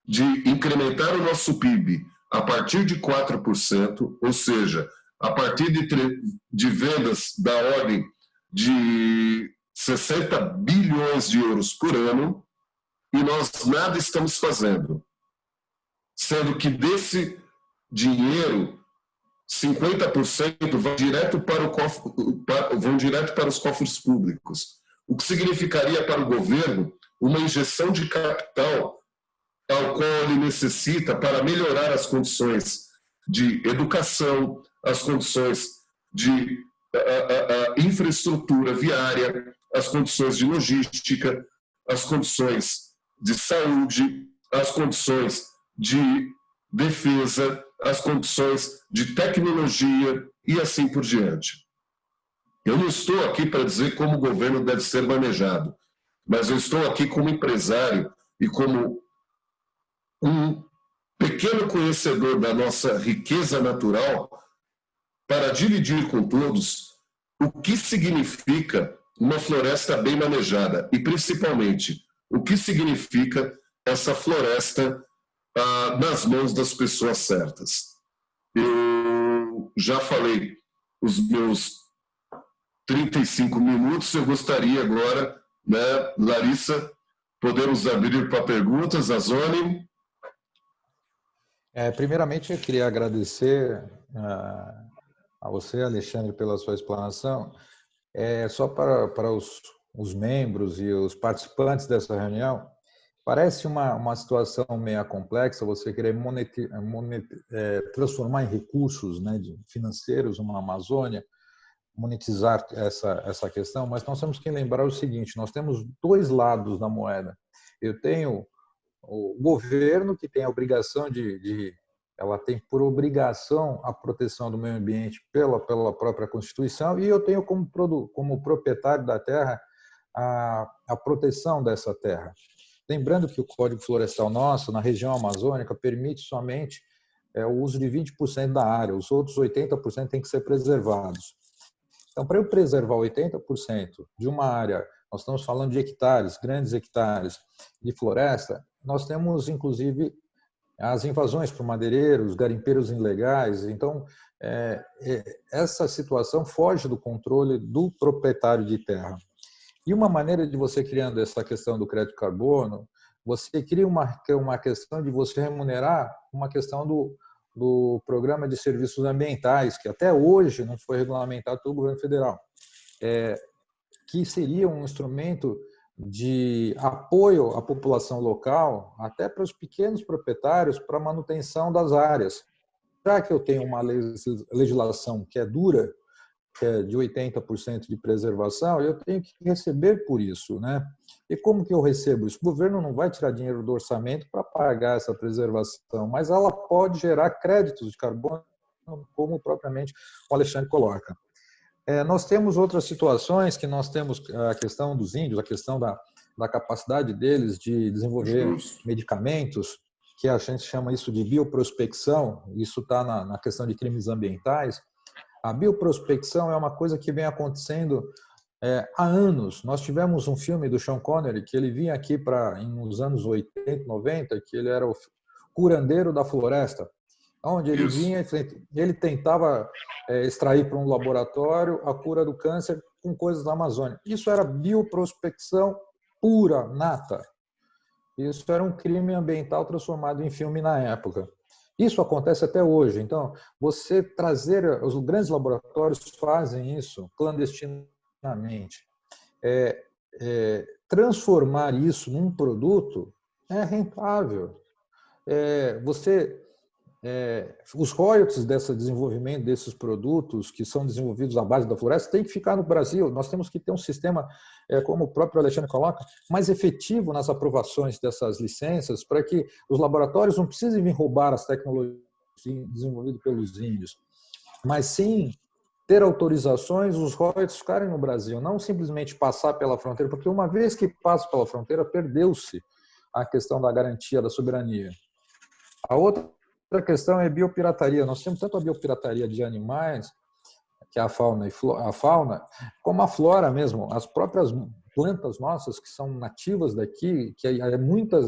de incrementar o nosso PIB a partir de 4%, ou seja, a partir de vendas da ordem de 60 bilhões de euros por ano, e nós nada estamos fazendo. Sendo que desse dinheiro, 50% vão direto para os cofres públicos, o que significaria para o governo uma injeção de capital ao qual ele necessita para melhorar as condições de educação, as condições de infraestrutura viária, as condições de logística, as condições de saúde, as condições de defesa, as condições de tecnologia e assim por diante. Eu não estou aqui para dizer como o governo deve ser manejado, mas eu estou aqui como empresário e como um pequeno conhecedor da nossa riqueza natural para dividir com todos o que significa uma floresta bem manejada e, principalmente, o que significa essa floresta nas mãos das pessoas certas. Eu já falei os meus 35 minutos, eu gostaria agora, né, Larissa, podemos abrir para perguntas, a Zone. Primeiramente, eu queria agradecer a você, Alexandre, pela sua explanação. Só para os membros e os participantes dessa reunião, parece uma situação meio complexa você querer transformar em recursos, né, financeiros uma Amazônia, monetizar essa questão, mas nós temos que lembrar o seguinte, nós temos dois lados da moeda. Eu tenho o governo, que tem a obrigação ela tem por obrigação a proteção do meio ambiente pela própria Constituição, e eu tenho como proprietário da terra a proteção dessa terra. Lembrando que o Código Florestal nosso, na região amazônica, permite somente o uso de 20% da área, os outros 80% têm que ser preservados. Então, para eu preservar 80% de uma área, nós estamos falando de hectares, grandes hectares de floresta, nós temos, inclusive, as invasões por madeireiros, garimpeiros ilegais. Então, essa situação foge do controle do proprietário de terra. E uma maneira de você criando essa questão do crédito carbono, você cria uma questão de você remunerar uma questão do programa de serviços ambientais, que até hoje não foi regulamentado pelo governo federal, que seria um instrumento de apoio à população local, até para os pequenos proprietários, para a manutenção das áreas. Já que eu tenho uma legislação que é dura, que é de 80% de preservação, eu tenho que receber por isso, né? E como que eu recebo isso? O governo não vai tirar dinheiro do orçamento para pagar essa preservação, mas ela pode gerar créditos de carbono, como propriamente o Alexandre coloca. Nós temos outras situações que nós temos a questão dos índios, a questão da capacidade deles de desenvolver medicamentos, que a gente chama isso de bioprospecção, isso está na questão de crimes ambientais. A bioprospecção é uma coisa que vem acontecendo há anos. Nós tivemos um filme do Sean Connery, que ele vinha aqui nos anos 80, 90, que ele era o curandeiro da floresta, onde ele vinha, ele tentava extrair para um laboratório a cura do câncer com coisas da Amazônia. Isso era bioprospecção pura, nata. Isso era um crime ambiental transformado em filme na época. Isso acontece até hoje. Então, você trazer... Os grandes laboratórios fazem isso clandestinamente. Transformar isso num produto é rentável. Os royalties desse desenvolvimento desses produtos que são desenvolvidos à base da floresta tem que ficar no Brasil. Nós temos que ter um sistema, como o próprio Alexandre coloca, mais efetivo nas aprovações dessas licenças, para que os laboratórios não precisem vir roubar as tecnologias desenvolvidas pelos índios, mas sim ter autorizações, os royalties ficarem no Brasil, não simplesmente passar pela fronteira, porque uma vez que passa pela fronteira, perdeu-se a questão da garantia da soberania. A outra questão é biopirataria. Nós temos tanto a biopirataria de animais, que é a fauna, como a flora mesmo. As próprias plantas nossas, que são nativas daqui, que muitas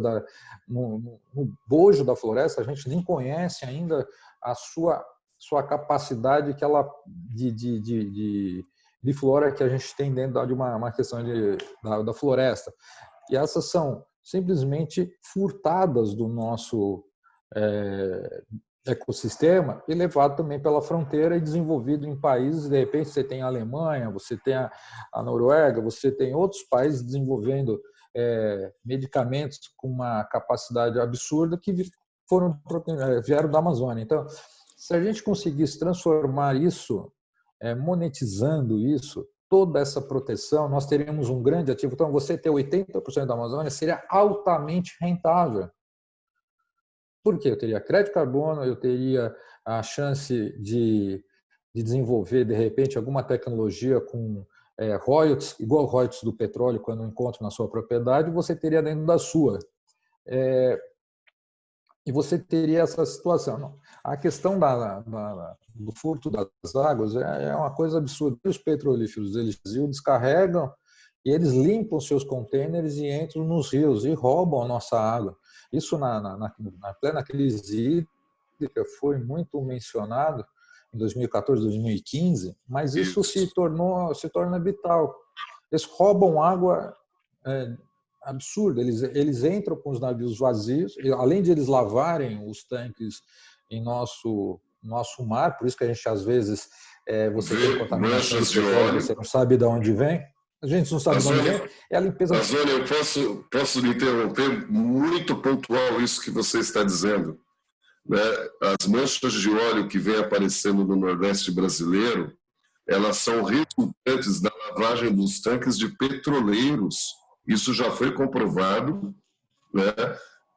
no bojo da floresta, a gente nem conhece ainda a sua capacidade de flora que a gente tem dentro de uma questão da floresta. E essas são simplesmente furtadas do nosso ecossistema e levado também pela fronteira e desenvolvido em países. De repente você tem a Alemanha, você tem a Noruega, você tem outros países desenvolvendo medicamentos com uma capacidade absurda que vieram da Amazônia. Então, se a gente conseguisse transformar isso, monetizando isso, toda essa proteção, nós teríamos um grande ativo. Então, você ter 80% da Amazônia seria altamente rentável. Por quê? Eu teria crédito de carbono, eu teria a chance de desenvolver, de repente, alguma tecnologia com royalties, igual royalties do petróleo, quando eu encontro na sua propriedade, você teria dentro da sua. E você teria essa situação. A questão do furto das águas é uma coisa absurda. Os petrolíferos, eles descarregam e eles limpam seus contêineres e entram nos rios e roubam a nossa água. Isso na plena crise hídrica foi muito mencionado em 2014, 2015, mas isso se torna vital. Eles roubam água absurda. Eles entram com os navios vazios, além de eles lavarem os tanques em nosso mar, por isso que a gente às vezes você tem contaminação de petróleo, você não sabe de onde vem. A gente não sabe de onde vem. É a limpeza. Azônia, eu posso lhe interromper? Muito pontual isso que você está dizendo. Né? As manchas de óleo que vêm aparecendo no Nordeste brasileiro, elas são resultantes da lavagem dos tanques de petroleiros. Isso já foi comprovado. Né?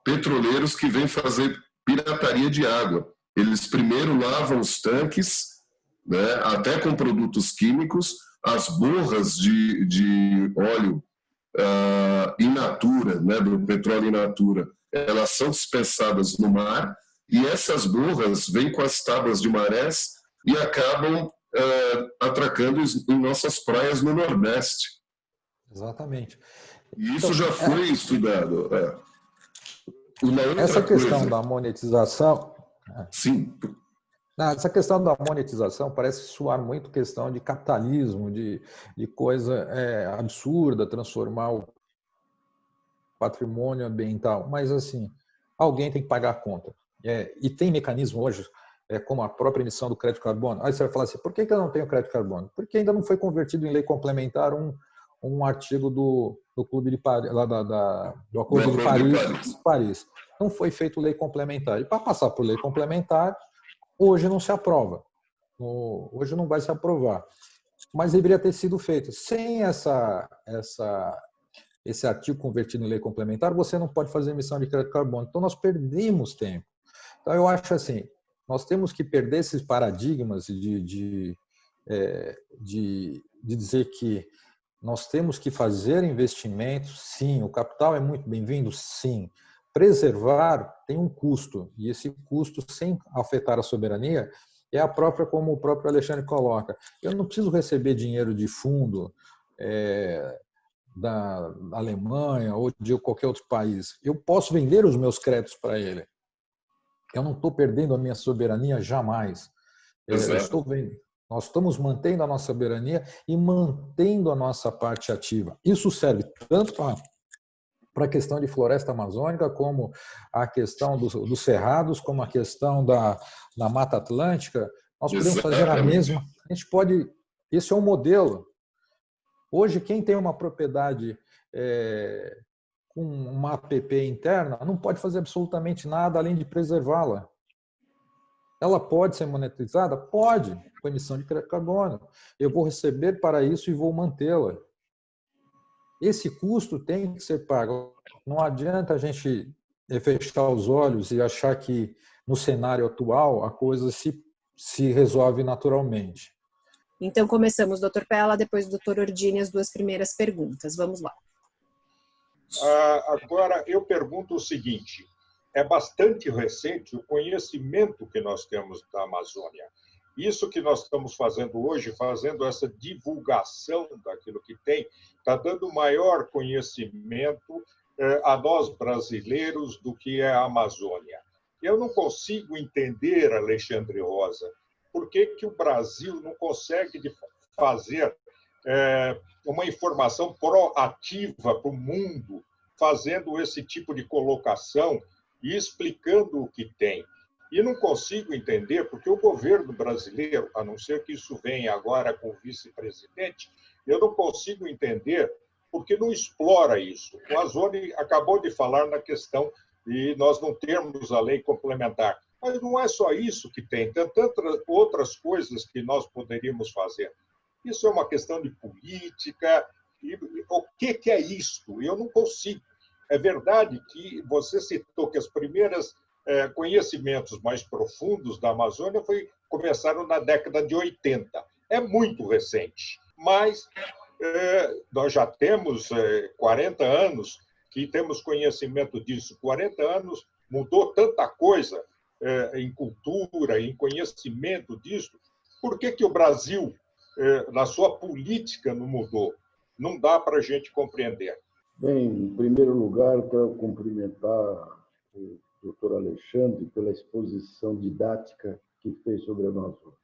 Petroleiros que vêm fazer pirataria de água. Eles primeiro lavam os tanques, né, até com produtos químicos, as borras de óleo in natura, né, do petróleo in natura, elas são dispensadas no mar e essas borras vêm com as tábuas de marés e acabam atracando em nossas praias no Nordeste. Exatamente. E isso já foi estudado. Essa questão da monetização... Sim. Essa questão da monetização parece soar muito questão de capitalismo, de coisa absurda, transformar o patrimônio ambiental. Mas, assim, alguém tem que pagar a conta. E tem mecanismo hoje, como a própria emissão do crédito de carbono. Aí você vai falar assim, por que eu não tenho crédito de carbono? Porque ainda não foi convertido em lei complementar um artigo do Clube de Paris, do Acordo de Paris. Não foi feito lei complementar. E para passar por lei complementar, hoje não se aprova. Hoje não vai se aprovar. Mas deveria ter sido feito. Sem essa esse artigo convertido em lei complementar, você não pode fazer emissão de crédito de carbono. Então, nós perdemos tempo. Então, eu acho assim, nós temos que perder esses paradigmas de dizer que nós temos que fazer investimentos, sim, o capital é muito bem-vindo, sim. Preservar tem um custo, e esse custo, sem afetar a soberania, é a própria, como o próprio Alexandre coloca. Eu não preciso receber dinheiro de fundo da Alemanha ou de qualquer outro país. Eu posso vender os meus créditos para ele. Eu não estou perdendo a minha soberania jamais. Nós estamos mantendo a nossa soberania e mantendo a nossa parte ativa. Isso serve tanto para a questão de floresta amazônica, como a questão dos cerrados, como a questão da Mata Atlântica. Nós podemos fazer a mesma. A gente pode. Esse é um modelo. Hoje, quem tem uma propriedade com uma APP interna não pode fazer absolutamente nada além de preservá-la. Ela pode ser monetizada? Pode, com emissão de crédito de carbono. Eu vou receber para isso e vou mantê-la. Esse custo tem que ser pago. Não adianta a gente fechar os olhos e achar que no cenário atual a coisa se resolve naturalmente. Então, começamos, doutor Pella, depois do doutor Ordini, as duas primeiras perguntas. Vamos lá. Agora, eu pergunto o seguinte. É bastante recente o conhecimento que nós temos da Amazônia. Isso que nós estamos fazendo hoje, fazendo essa divulgação daquilo que tem, está dando maior conhecimento a nós brasileiros do que é a Amazônia. Eu não consigo entender, Alexandre Rosa, por que o Brasil não consegue fazer uma informação proativa para o mundo, fazendo esse tipo de colocação e explicando o que tem. E não consigo entender, porque o governo brasileiro, a não ser que isso venha agora com o vice-presidente, eu não consigo entender porque não explora isso. O Azzoni acabou de falar na questão de nós não termos a lei complementar. Mas não é só isso que tem tantas outras coisas que nós poderíamos fazer. Isso é uma questão de política. E o que é isto? Eu não consigo. É verdade que você citou que as primeiras conhecimentos mais profundos da Amazônia começaram na década de 80. É muito recente, mas nós já temos 40 anos que temos conhecimento disso. 40 anos mudou tanta coisa em cultura, em conhecimento disso. Por que o Brasil, na sua política, não mudou? Não dá para a gente compreender. Bem, em primeiro lugar, quero cumprimentar o doutor Alexandre pela exposição didática que fez sobre a Amazônia.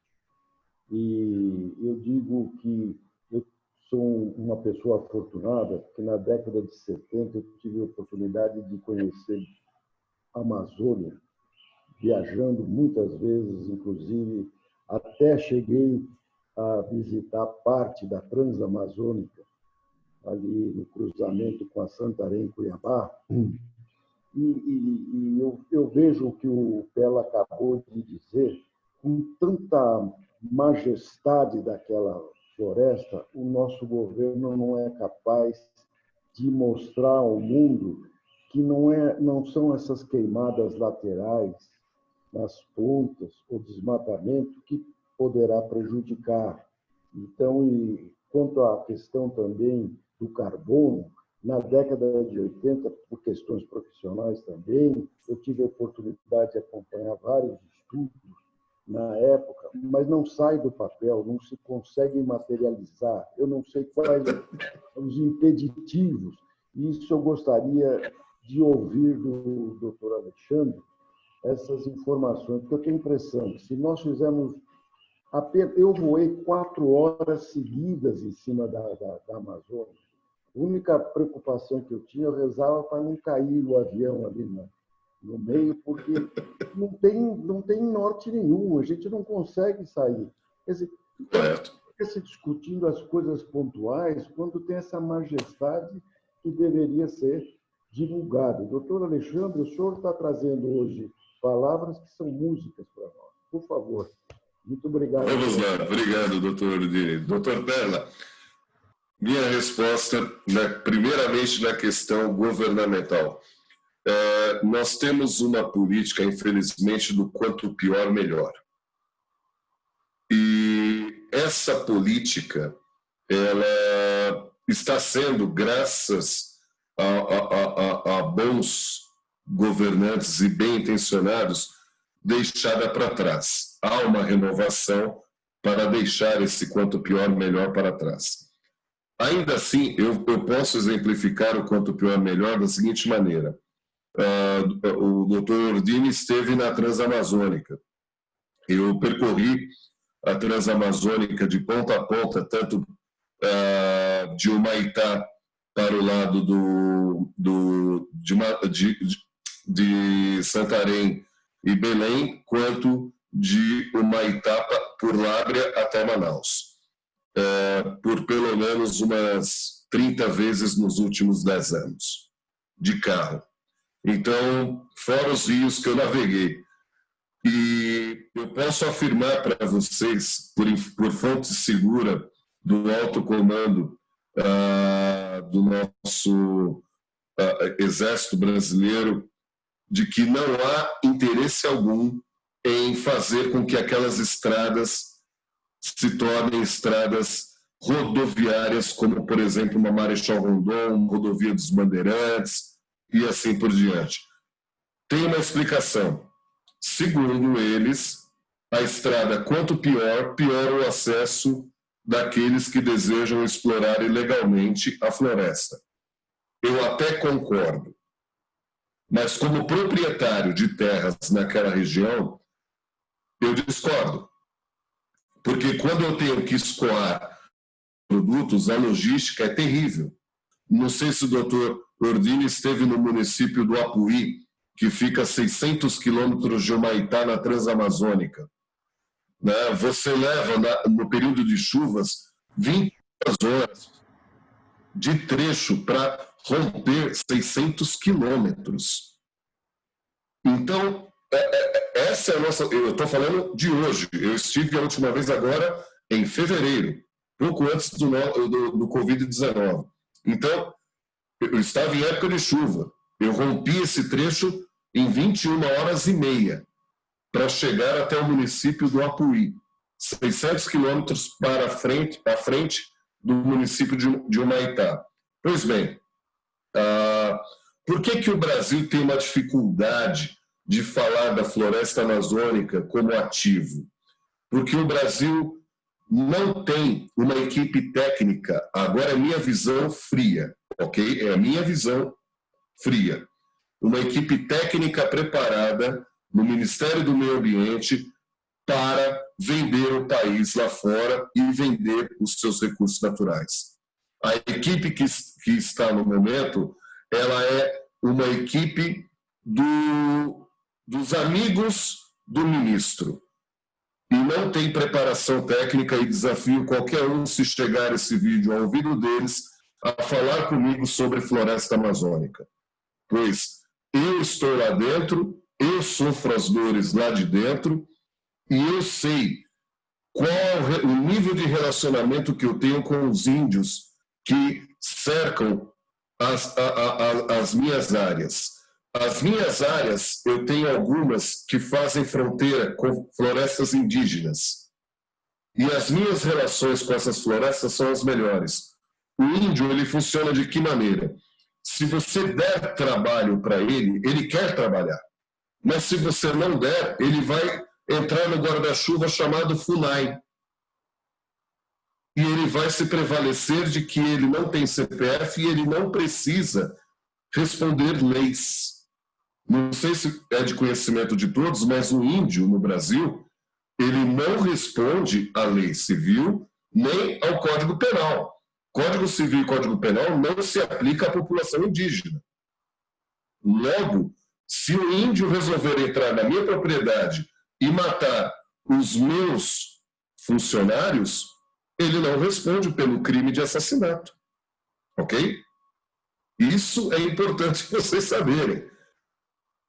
E eu digo que eu sou uma pessoa afortunada, porque na década de 70 eu tive a oportunidade de conhecer a Amazônia, viajando muitas vezes, inclusive até cheguei a visitar parte da Transamazônica, ali no cruzamento com a Santarém, Cuiabá. E eu vejo o que o Pella acabou de dizer, com tanta majestade daquela floresta, o nosso governo não é capaz de mostrar ao mundo que não são essas queimadas laterais, nas pontas, o desmatamento, que poderá prejudicar. Então, quanto à questão também do carbono, na década de 80, por questões profissionais também, eu tive a oportunidade de acompanhar vários estudos na época, mas não sai do papel, não se consegue materializar. Eu não sei quais são os impeditivos. Isso eu gostaria de ouvir do doutor Alexandre, essas informações, porque eu tenho a impressão que se nós fizermos eu voei 4 horas seguidas em cima da Amazônia. A única preocupação que eu tinha, eu rezava para não cair o avião ali no meio, porque não tem norte nenhum, a gente não consegue sair. Quer dizer, fica se discutindo as coisas pontuais quando tem essa majestade que deveria ser divulgada. Doutor Alexandre, o senhor está trazendo hoje palavras que são músicas para nós. Por favor. Muito obrigado. Vamos lá. Obrigado, doutor Ordini. Doutor Pella, Minha resposta, primeiramente, na questão governamental. Nós temos uma política, infelizmente, do quanto pior, melhor. E essa política, ela está sendo, graças a bons governantes e bem-intencionados, deixada para trás. Há uma renovação para deixar esse quanto pior, melhor para trás. Ainda assim, eu posso exemplificar o quanto pior, melhor da seguinte maneira. O doutor Ordini esteve na Transamazônica. Eu percorri a Transamazônica de ponta a ponta, tanto de Humaitá para o lado de Santarém e Belém, quanto de Humaitá por Lábrea até Manaus, por pelo menos umas 30 vezes nos últimos 10 anos, de carro. Então, fora os rios que eu naveguei. E eu posso afirmar para vocês, por fonte segura do alto comando do nosso Exército Brasileiro, de que não há interesse algum em fazer com que aquelas estradas se tornem estradas rodoviárias, como, por exemplo, uma Marechal Rondon, rodovia dos Bandeirantes e assim por diante. Tem uma explicação. Segundo eles, a estrada, quanto pior, pior o acesso daqueles que desejam explorar ilegalmente a floresta. Eu até concordo. Mas, como proprietário de terras naquela região, eu discordo. Porque quando eu tenho que escoar produtos, a logística é terrível. Não sei se o doutor Ordini esteve no município do Apuí, que fica a 600 quilômetros de Humaitá, na Transamazônica. Você leva, no período de chuvas, 22 horas de trecho para romper 600 quilômetros. Então, essa é a nossa... Eu estou falando de hoje. Eu estive a última vez agora em fevereiro, pouco antes do Covid-19. Então, eu estava em época de chuva. Eu rompi esse trecho em 21 horas e meia para chegar até o município do Apuí, 600 quilômetros à frente do município de Humaitá. Pois bem, por que o Brasil tem uma dificuldade de falar da floresta amazônica como ativo? Porque o Brasil não tem uma equipe técnica, agora é minha visão fria, ok? É a minha visão fria. Uma equipe técnica preparada no Ministério do Meio Ambiente para vender o país lá fora e vender os seus recursos naturais. A equipe que está no momento, ela é uma equipe dos amigos do ministro. E não tem preparação técnica, e desafio qualquer um, se chegar esse vídeo ao ouvido deles, a falar comigo sobre floresta amazônica. Pois eu estou lá dentro, eu sofro as dores lá de dentro, e eu sei qual o nível de relacionamento que eu tenho com os índios que cercam as minhas áreas. As minhas áreas, eu tenho algumas que fazem fronteira com florestas indígenas. E as minhas relações com essas florestas são as melhores. O índio, ele funciona de que maneira? Se você der trabalho para ele, ele quer trabalhar. Mas se você não der, ele vai entrar no guarda-chuva chamado FUNAI. E ele vai se prevalecer de que ele não tem CPF e ele não precisa responder leis. Não sei se é de conhecimento de todos, mas o índio no Brasil, ele não responde à lei civil nem ao Código Penal. Código Civil e Código Penal não se aplica à população indígena. Logo, se o índio resolver entrar na minha propriedade e matar os meus funcionários, ele não responde pelo crime de assassinato. Ok? Isso é importante vocês saberem.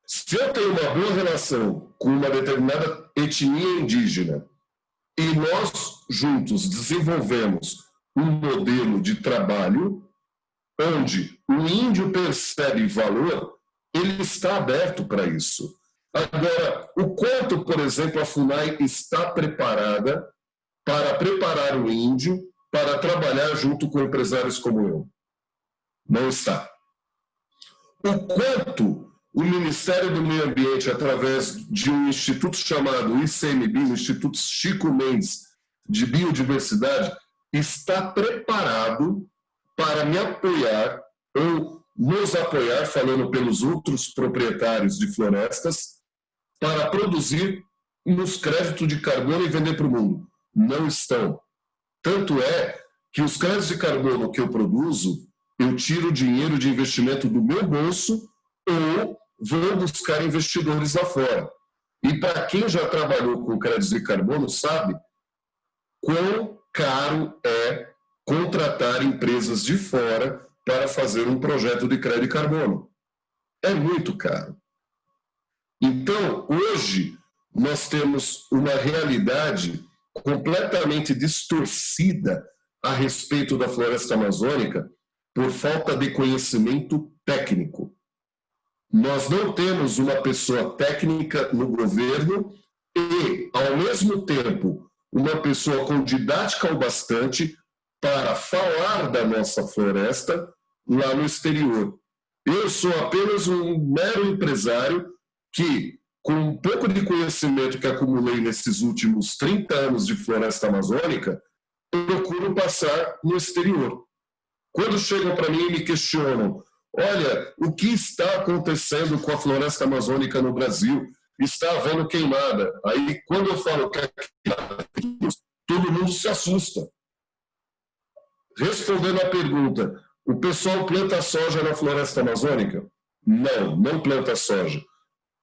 Se eu tenho uma boa relação com uma determinada etnia indígena e nós juntos desenvolvemos um modelo de trabalho onde o índio percebe valor, ele está aberto para isso. Agora, o quanto, por exemplo, a FUNAI está preparada para preparar o índio para trabalhar junto com empresários como eu? Não está. O quanto o Ministério do Meio Ambiente, através de um instituto chamado ICMBio, o Instituto Chico Mendes de Biodiversidade, está preparado para me apoiar ou nos apoiar, falando pelos outros proprietários de florestas, para produzir nos créditos de carbono e vender para o mundo? Não estão. Tanto é que os créditos de carbono que eu produzo, eu tiro dinheiro de investimento do meu bolso ou vou buscar investidores lá fora. E para quem já trabalhou com créditos de carbono sabe quão caro é contratar empresas de fora para fazer um projeto de crédito de carbono. É muito caro. Então, hoje, nós temos uma realidade completamente distorcida a respeito da floresta amazônica por falta de conhecimento técnico. Nós não temos uma pessoa técnica no governo e, ao mesmo tempo, uma pessoa com didática o bastante para falar da nossa floresta lá no exterior. Eu sou apenas um mero empresário que, com um pouco de conhecimento que acumulei nesses últimos 30 anos de floresta amazônica, procuro passar no exterior. Quando chegam para mim e me questionam, olha, o que está acontecendo com a floresta amazônica no Brasil? Está havendo queimada. Aí, quando eu falo que é queimada, todo mundo se assusta. Respondendo à pergunta, o pessoal planta soja na floresta amazônica? Não, não planta soja.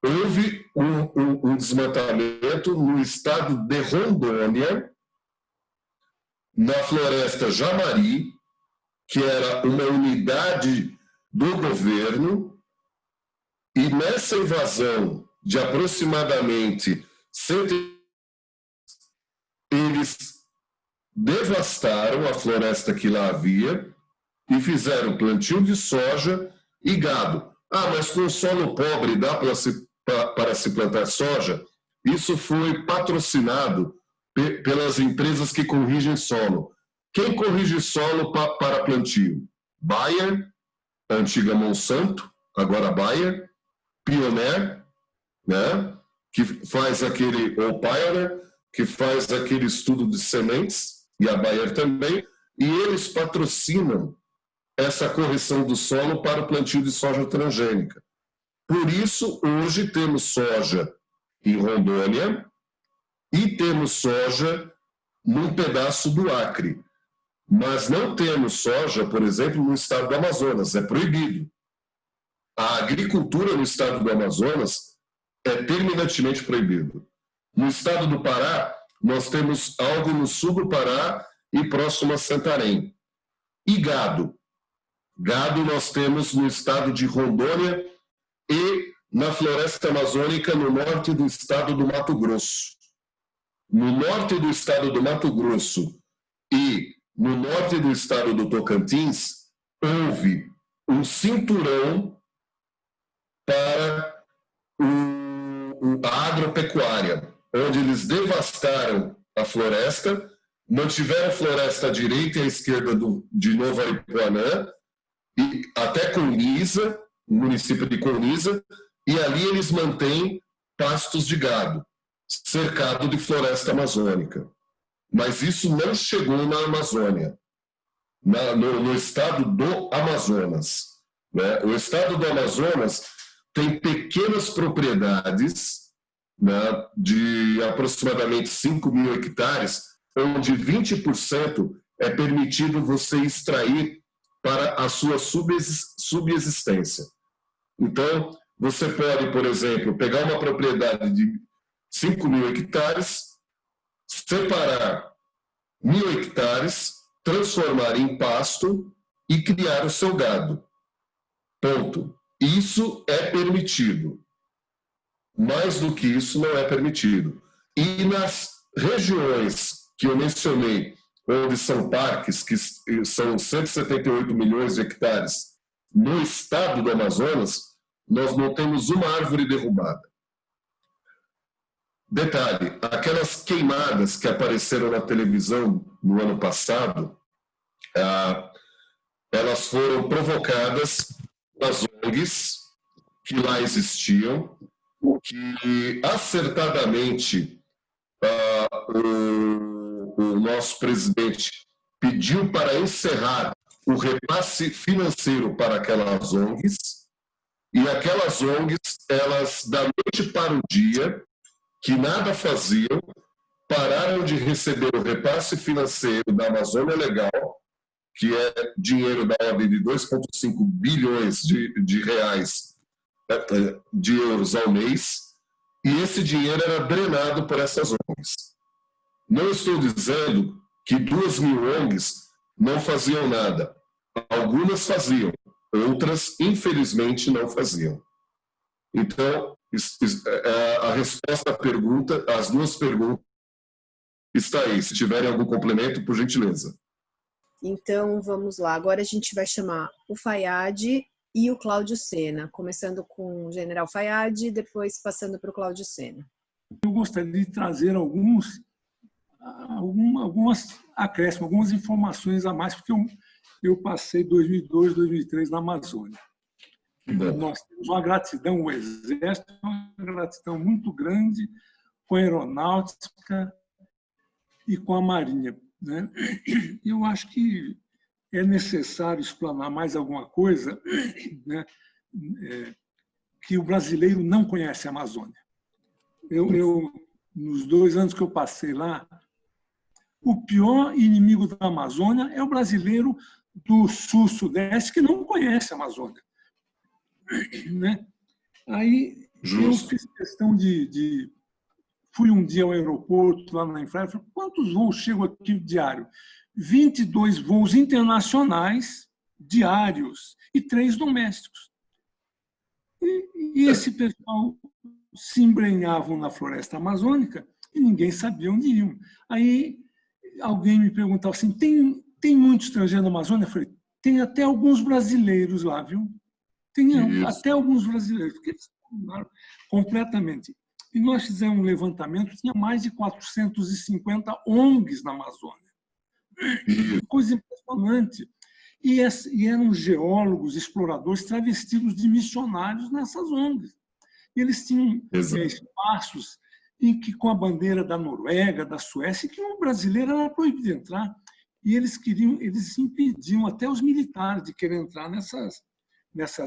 Houve um desmatamento no estado de Rondônia, na floresta Jamari, que era uma unidade do governo, e nessa invasão de aproximadamente 100, eles devastaram a floresta que lá havia e fizeram plantio de soja e gado. Ah, mas com solo pobre dá para se plantar soja? Isso foi patrocinado pelas empresas que corrigem solo. Quem corrige solo para plantio? Bayer, a antiga Monsanto, agora Bayer, Pioneer, né, que faz aquele, ou Pioneer, que faz aquele estudo de sementes, e a Bayer também, e eles patrocinam essa correção do solo para o plantio de soja transgênica. Por isso, hoje temos soja em Rondônia e temos soja num pedaço do Acre. Mas não temos soja, por exemplo, no estado do Amazonas, é proibido. A agricultura no estado do Amazonas é terminantemente proibido. No estado do Pará, nós temos algo no sul do Pará e próximo a Santarém. E gado? Gado nós temos no estado de Rondônia e na floresta amazônica no norte do estado do Mato Grosso. No norte do estado do Mato Grosso e no norte do estado do Tocantins, houve um cinturão para a agropecuária, onde eles devastaram a floresta, mantiveram a floresta à direita e à esquerda de Novo Aripuanã, e até Colniza, o município de Colniza, e ali eles mantêm pastos de gado, cercado de floresta amazônica. Mas isso não chegou na Amazônia, no estado do Amazonas. Né? O estado do Amazonas tem pequenas propriedades, né, de aproximadamente 5.000 hectares, onde 20% é permitido você extrair para a sua subsistência. Então, você pode, por exemplo, pegar uma propriedade de 5.000 hectares, separar 1.000 hectares, transformar em pasto e criar o seu gado. Ponto. Isso é permitido. Mais do que isso não é permitido. E nas regiões que eu mencionei, onde são parques, que são 178 milhões de hectares, no estado do Amazonas, nós não temos uma árvore derrubada. Detalhe, aquelas queimadas que apareceram na televisão no ano passado, elas foram provocadas pelas ONGs que lá existiam, que acertadamente o nosso presidente pediu para encerrar o repasse financeiro para aquelas ONGs, e aquelas ONGs, elas, da noite para o dia, que nada faziam, pararam de receber o repasse financeiro da Amazônia Legal, que é dinheiro da ordem de 2,5 bilhões de reais, de euros ao mês, e esse dinheiro era drenado por essas ONGs. Não estou dizendo que 2.000 ONGs não faziam nada. Algumas faziam, outras, infelizmente, não faziam. Então, a resposta à pergunta, as duas perguntas, está aí. Se tiverem algum complemento, por gentileza. Então, vamos lá. Agora a gente vai chamar o Fayad e o Cláudio Sena, começando com o general Fayad, depois passando para o Cláudio Sena. Eu gostaria de trazer algumas acréscimos, algumas informações a mais, porque eu passei 2002, 2003 na Amazônia. Nós temos uma gratidão, o Exército, uma gratidão muito grande com a Aeronáutica e com a Marinha, né? Eu acho que é necessário explanar mais alguma coisa, né? Que o brasileiro não conhece a Amazônia. Nos 2 anos que eu passei lá, o pior inimigo da Amazônia é o brasileiro do sul-sudeste que não conhece a Amazônia, né? Aí eu fiz questão fui um dia ao aeroporto lá na Infra, falei, quantos voos chegam aqui diário? 22 voos internacionais diários e 3 domésticos. E esse pessoal se embrenhavam na floresta amazônica e ninguém sabia onde iam. Aí alguém me perguntava assim, tem muito estrangeiro na Amazônia? Eu falei, tem até alguns brasileiros lá, viu? Tem até alguns brasileiros, porque eles mudaram completamente. E nós fizemos um levantamento, tinha mais de 450 ONGs na Amazônia. Coisa impressionante. E eram geólogos, exploradores travestidos de missionários nessas ONGs. E eles tinham espaços em que, com a bandeira da Noruega, da Suécia, que um brasileiro era proibido de entrar. E eles impediam até os militares de querer entrar nessas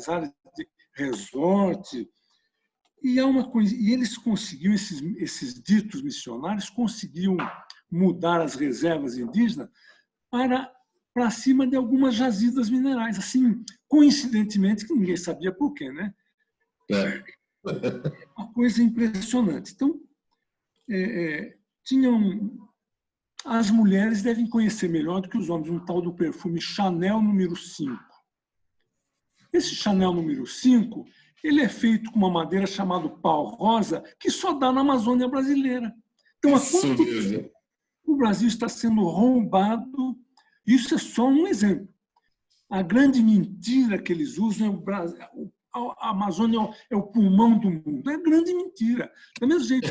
áreas de resort. E eles conseguiam, esses ditos missionários, conseguiam mudar as reservas indígenas para cima de algumas jazidas minerais, assim, coincidentemente, que ninguém sabia por quê, né? Uma coisa impressionante. Então, as mulheres devem conhecer melhor do que os homens um tal do perfume Chanel número 5. Esse Chanel número 5, ele é feito com uma madeira chamada pau-rosa, que só dá na Amazônia brasileira. Então, há quanto tempo o Brasil está sendo roubado? Isso é só um exemplo. A grande mentira que eles usam é a Amazônia é o pulmão do mundo. É grande mentira. Do mesmo jeito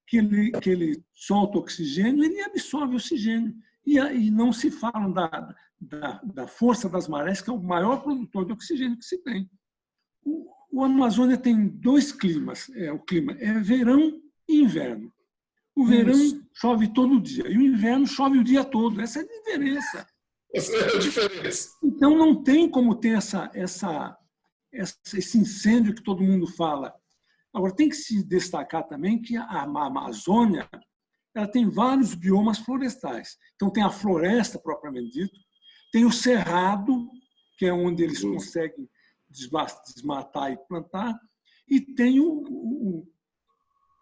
que ele solta oxigênio, ele absorve oxigênio. E não se fala da força das marés, que é o maior produtor de oxigênio que se tem. O Amazônia tem 2 climas. O clima é verão e inverno. O verão chove todo dia e o inverno chove o dia todo. Essa é a diferença. Essa é a diferença. Então, não tem como ter esse incêndio que todo mundo fala. Agora, tem que se destacar também que a Amazônia ela tem vários biomas florestais. Então, tem a floresta, propriamente dito, tem o cerrado, que é onde eles conseguem desmatar e plantar, e tem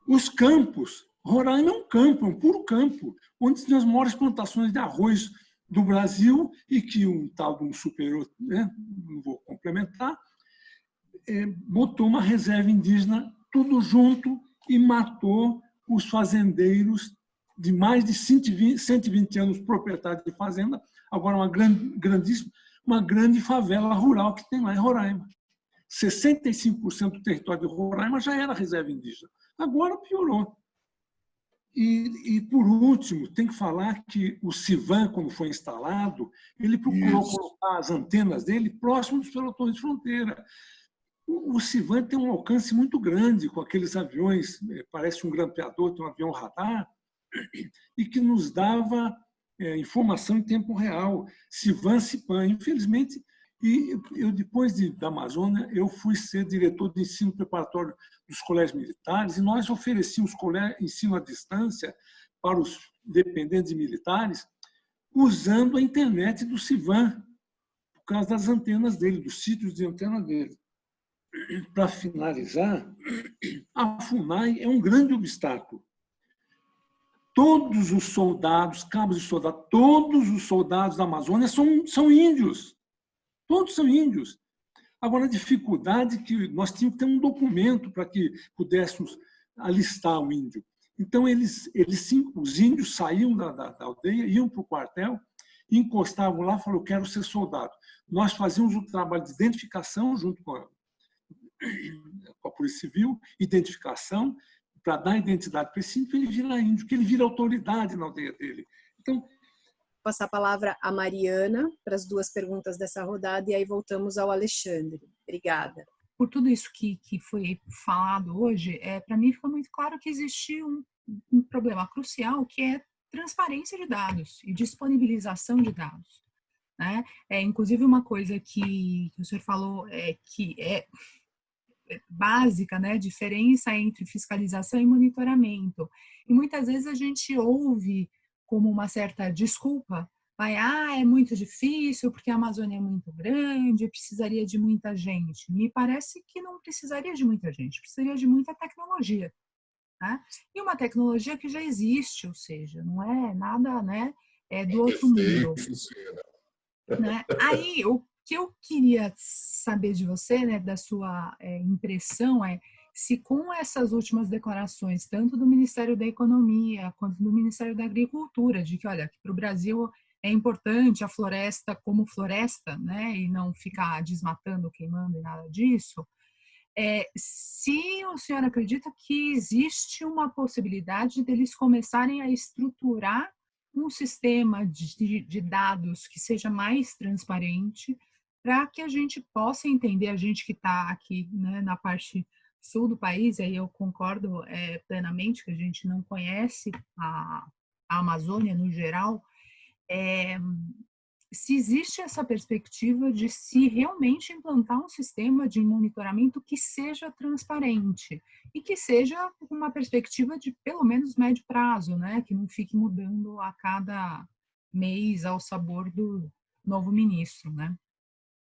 os campos. Roraima é um campo, é um puro campo, onde tem as maiores plantações de arroz do Brasil e que um tal de um superior, né, não vou complementar, botou uma reserva indígena tudo junto e matou os fazendeiros de mais de 120 anos proprietário de fazenda, agora uma grande favela rural que tem lá em Roraima. 65% do território de Roraima já era reserva indígena. Agora piorou. E, por último, tem que falar que o Civan, quando foi instalado, ele procurou colocar as antenas dele próximo dos pelotões de fronteira. O Civan tem um alcance muito grande com aqueles aviões, parece um grampeador, tem um avião radar, e que nos dava informação em tempo real. Civan, Cipan. Infelizmente, eu depois da Amazônia, eu fui ser diretor de ensino preparatório dos colégios militares e nós oferecíamos ensino à distância para os dependentes militares usando a internet do Civan, por causa das antenas dele, dos sítios de antena dele. Para finalizar, a FUNAI é um grande obstáculo. Todos os soldados, cabos de soldado, todos os soldados da Amazônia são índios. Todos são índios. Agora, a dificuldade é que nós tínhamos que ter um documento para que pudéssemos alistar o índio. Então, os índios saíam da aldeia, iam para o quartel, encostavam lá e falaram, eu quero ser soldado. Nós fazíamos o trabalho de identificação junto com a Polícia Civil, identificação, para dar identidade para esse índio, ele vira índio, que ele vira autoridade na aldeia dele. Então, vou passar a palavra à Mariana para as duas perguntas dessa rodada e aí voltamos ao Alexandre. Obrigada. Por tudo isso que foi falado hoje, para mim fica muito claro que existe um problema crucial, que é transparência de dados e disponibilização de dados, né? Inclusive, uma coisa que o senhor falou que é básica, né? Diferença entre fiscalização e monitoramento. E muitas vezes a gente ouve como uma certa desculpa, é muito difícil porque a Amazônia é muito grande, precisaria de muita gente. Me parece que não precisaria de muita gente, precisaria de muita tecnologia, né? E uma tecnologia que já existe, ou seja, não é nada, né, do outro mundo. Né? Aí, o que eu queria saber de você, né, da sua impressão, se com essas últimas declarações, tanto do Ministério da Economia quanto do Ministério da Agricultura, de que, olha, que para o Brasil é importante a floresta como floresta, né, e não ficar desmatando, queimando e nada disso, se o senhor acredita que existe uma possibilidade deles começarem a estruturar um sistema de dados que seja mais transparente, para que a gente possa entender, a gente que está aqui, né, na parte sul do país, e aí eu concordo plenamente que a gente não conhece a Amazônia no geral, se existe essa perspectiva de se realmente implantar um sistema de monitoramento que seja transparente e que seja uma perspectiva de pelo menos médio prazo, né? Que não fique mudando a cada mês ao sabor do novo ministro, né?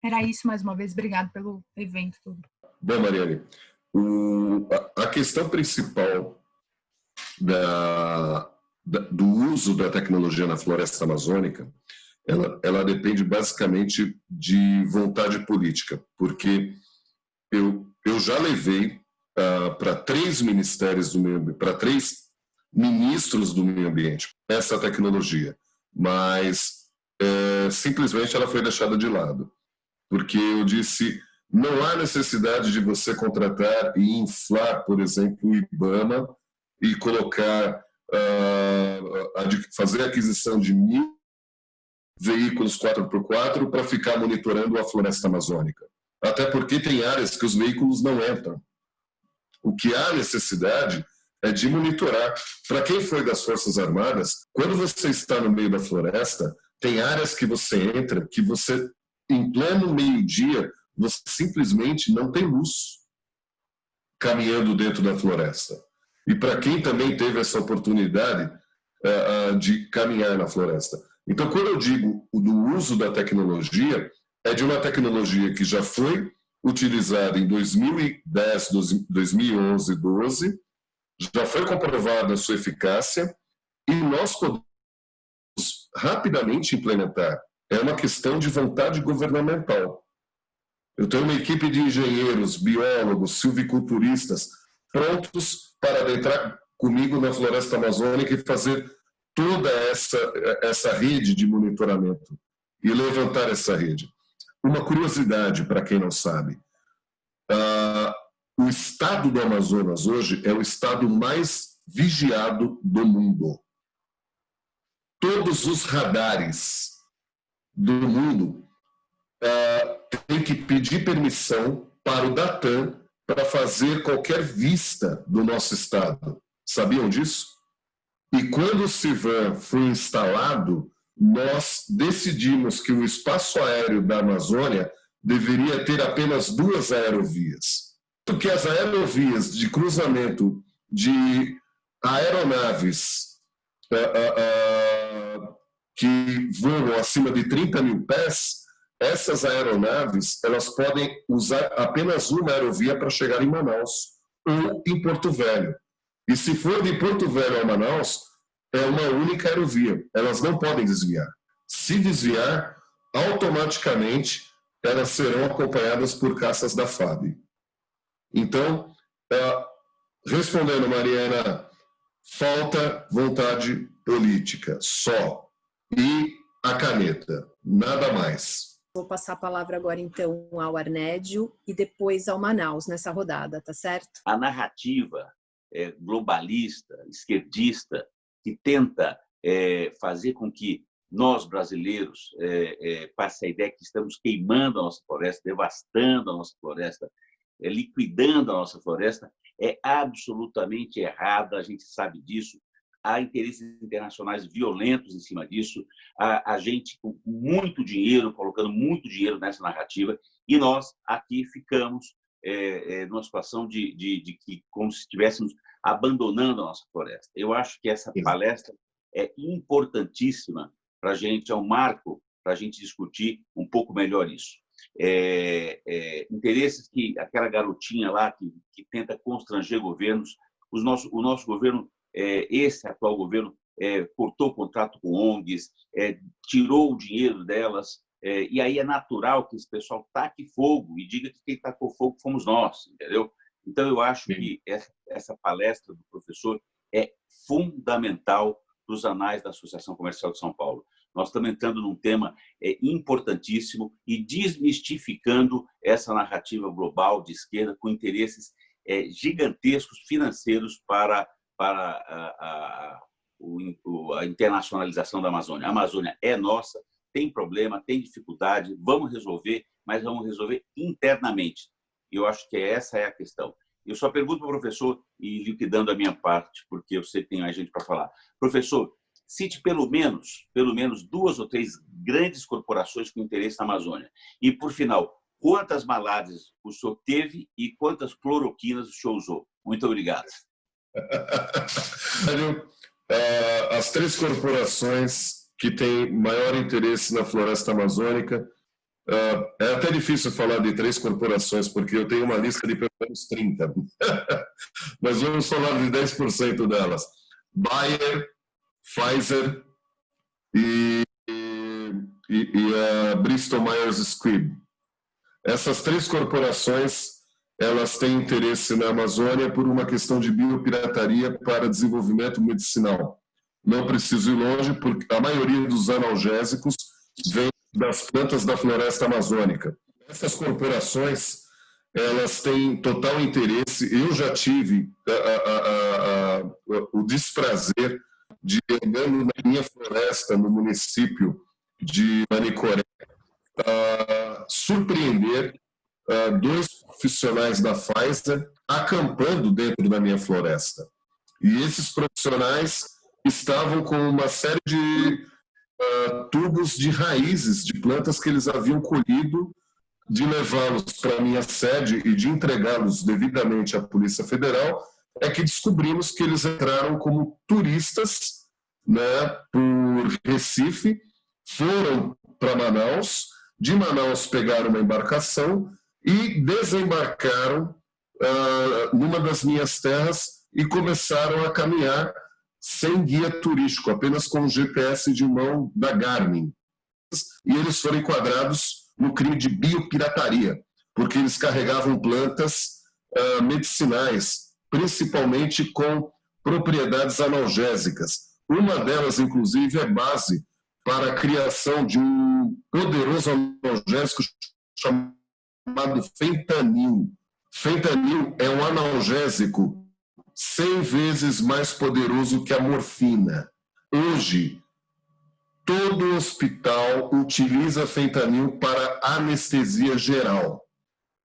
Era isso, mais uma vez, obrigado pelo evento todo. Bom, Mariane, a questão principal do uso da tecnologia na floresta amazônica, ela depende basicamente de vontade política, porque eu já levei para 3 ministérios do meio ambiente, para 3 ministros do meio ambiente essa tecnologia, mas simplesmente ela foi deixada de lado, porque eu disse, não há necessidade de você contratar e inflar, por exemplo, o IBAMA e colocar, fazer a aquisição de 1.000 veículos 4x4 para ficar monitorando a floresta amazônica. Até porque tem áreas que os veículos não entram. O que há necessidade é de monitorar. Para quem foi das Forças Armadas, quando você está no meio da floresta, tem áreas que você entra, que você, em pleno meio-dia, você simplesmente não tem luz caminhando dentro da floresta. E para quem também teve essa oportunidade de caminhar na floresta. Então, quando eu digo do uso da tecnologia, é de uma tecnologia que já foi utilizada em 2010, 2011, 2012, já foi comprovada a sua eficácia e nós podemos rapidamente implementar. É uma questão de vontade governamental. Eu tenho uma equipe de engenheiros, biólogos, silviculturistas prontos para adentrar comigo na floresta amazônica e fazer toda essa rede de monitoramento e levantar essa rede. Uma curiosidade para quem não sabe, o estado do Amazonas hoje é o estado mais vigiado do mundo. Todos os radares do mundo têm que pedir permissão para o Datan para fazer qualquer vista do nosso estado. Sabiam disso? E quando o CIVAM foi instalado, nós decidimos que o espaço aéreo da Amazônia deveria ter apenas 2 aerovias. Porque as aerovias de cruzamento de aeronaves que voam acima de 30 mil pés, essas aeronaves elas podem usar apenas uma aerovia para chegar em Manaus ou em Porto Velho. E se for de Porto Velho a Manaus, é uma única aerovia. Elas não podem desviar. Se desviar, automaticamente elas serão acompanhadas por caças da FAB. Então, respondendo, Mariana, falta vontade política, só. E a caneta, nada mais. Vou passar a palavra agora, então, ao Arnédio e depois ao Manaus nessa rodada, tá certo? A narrativa globalista, esquerdista, que tenta fazer com que nós, brasileiros, passe a ideia que estamos queimando a nossa floresta, devastando a nossa floresta, liquidando a nossa floresta, é absolutamente errada, a gente sabe disso. Há interesses internacionais violentos em cima disso, a gente com muito dinheiro, colocando muito dinheiro nessa narrativa, e nós aqui ficamos numa situação de que como se estivéssemos abandonando a nossa floresta. Eu acho que essa palestra é importantíssima para a gente, é um marco para a gente discutir um pouco melhor isso. Interesses que aquela garotinha lá que tenta constranger governos, o nosso governo, esse atual governo, cortou o contrato com ONGs, tirou o dinheiro delas, e aí é natural que esse pessoal taque fogo e diga que quem tacou fogo fomos nós, entendeu? Então, eu acho que essa palestra do professor é fundamental para os anais da Associação Comercial de São Paulo. Nós estamos entrando num tema importantíssimo e desmistificando essa narrativa global de esquerda com interesses gigantescos financeiros para a internacionalização da Amazônia. A Amazônia é nossa, tem problema, tem dificuldade, vamos resolver, mas vamos resolver internamente. E eu acho que essa é a questão. Eu só pergunto para o professor, e liquidando a minha parte, porque eu sei que tem mais gente para falar. Professor, cite pelo menos 2 ou 3 grandes corporações com interesse na Amazônia. E, por final, quantas malárias o senhor teve e quantas cloroquinas o senhor usou? Muito obrigado. As 3 corporações que têm maior interesse na floresta amazônica, é até difícil falar de 3 corporações, porque eu tenho uma lista de pelo menos 30. Mas vamos falar de 10% delas. Bayer, Pfizer e a Bristol Myers Squibb. Essas 3 corporações, elas têm interesse na Amazônia por uma questão de biopirataria para desenvolvimento medicinal. Não preciso ir longe, porque a maioria dos analgésicos vem das plantas da floresta amazônica. Essas corporações, elas têm total interesse. Eu já tive o desprazer de, andando na minha floresta, no município de Manicoré, surpreender 2 profissionais da Pfizer acampando dentro da minha floresta. E esses profissionais estavam com uma série de tubos de raízes de plantas que eles haviam colhido, de levá-los para a minha sede e de entregá-los devidamente à Polícia Federal, é que descobrimos que eles entraram como turistas, né, por Recife, foram para Manaus, de Manaus pegaram uma embarcação e desembarcaram numa das minhas terras e começaram a caminhar sem guia turístico, apenas com o GPS de mão da Garmin. E eles foram enquadrados no crime de biopirataria, porque eles carregavam plantas medicinais, principalmente com propriedades analgésicas. Uma delas, inclusive, é base para a criação de um poderoso analgésico chamado fentanil. Fentanil é um analgésico 100 vezes mais poderoso que a morfina. Hoje, todo hospital utiliza fentanil para anestesia geral.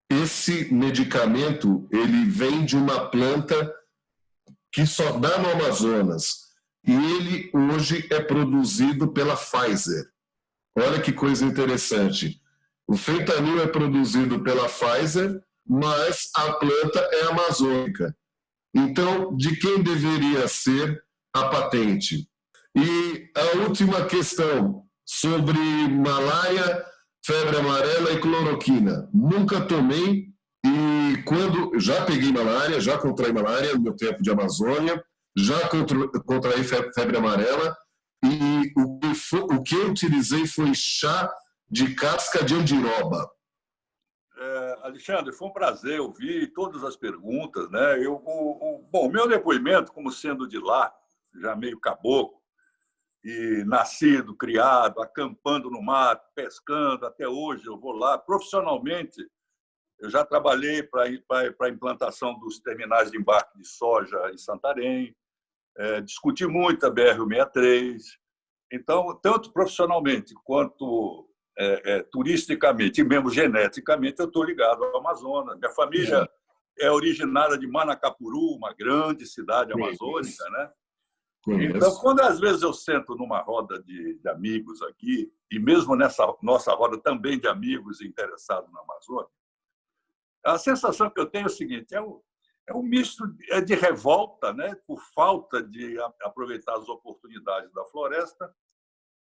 Esse medicamento, ele vem de uma planta que só dá no Amazonas. E ele hoje é produzido pela Pfizer. Olha que coisa interessante. O fentanil é produzido pela Pfizer, mas a planta é amazônica. Então, de quem deveria ser a patente? E a última questão, sobre malária, febre amarela e cloroquina. Nunca tomei, e quando já peguei malária, já contraí malária no meu tempo de Amazônia, já contraí febre amarela, e o que eu utilizei foi chá de casca de andiroba. Alexandre, foi um prazer ouvir todas as perguntas, né? Bom, meu depoimento, como sendo de lá, já meio caboclo, e nascido, criado, acampando no mato, pescando, até hoje eu vou lá. Profissionalmente, eu já trabalhei para a implantação dos terminais de embarque de soja em Santarém, discuti muito a BR-163. Então, tanto profissionalmente quanto turisticamente e mesmo geneticamente, eu estou ligado ao Amazonas. Minha família é originária de Manacapuru, uma grande cidade amazônica, né? Então, quando às vezes eu sento numa roda de amigos aqui, e mesmo nessa nossa roda também de amigos interessados na Amazônia, a sensação que eu tenho é o seguinte: é um misto de revolta, né, por falta de aproveitar as oportunidades da floresta,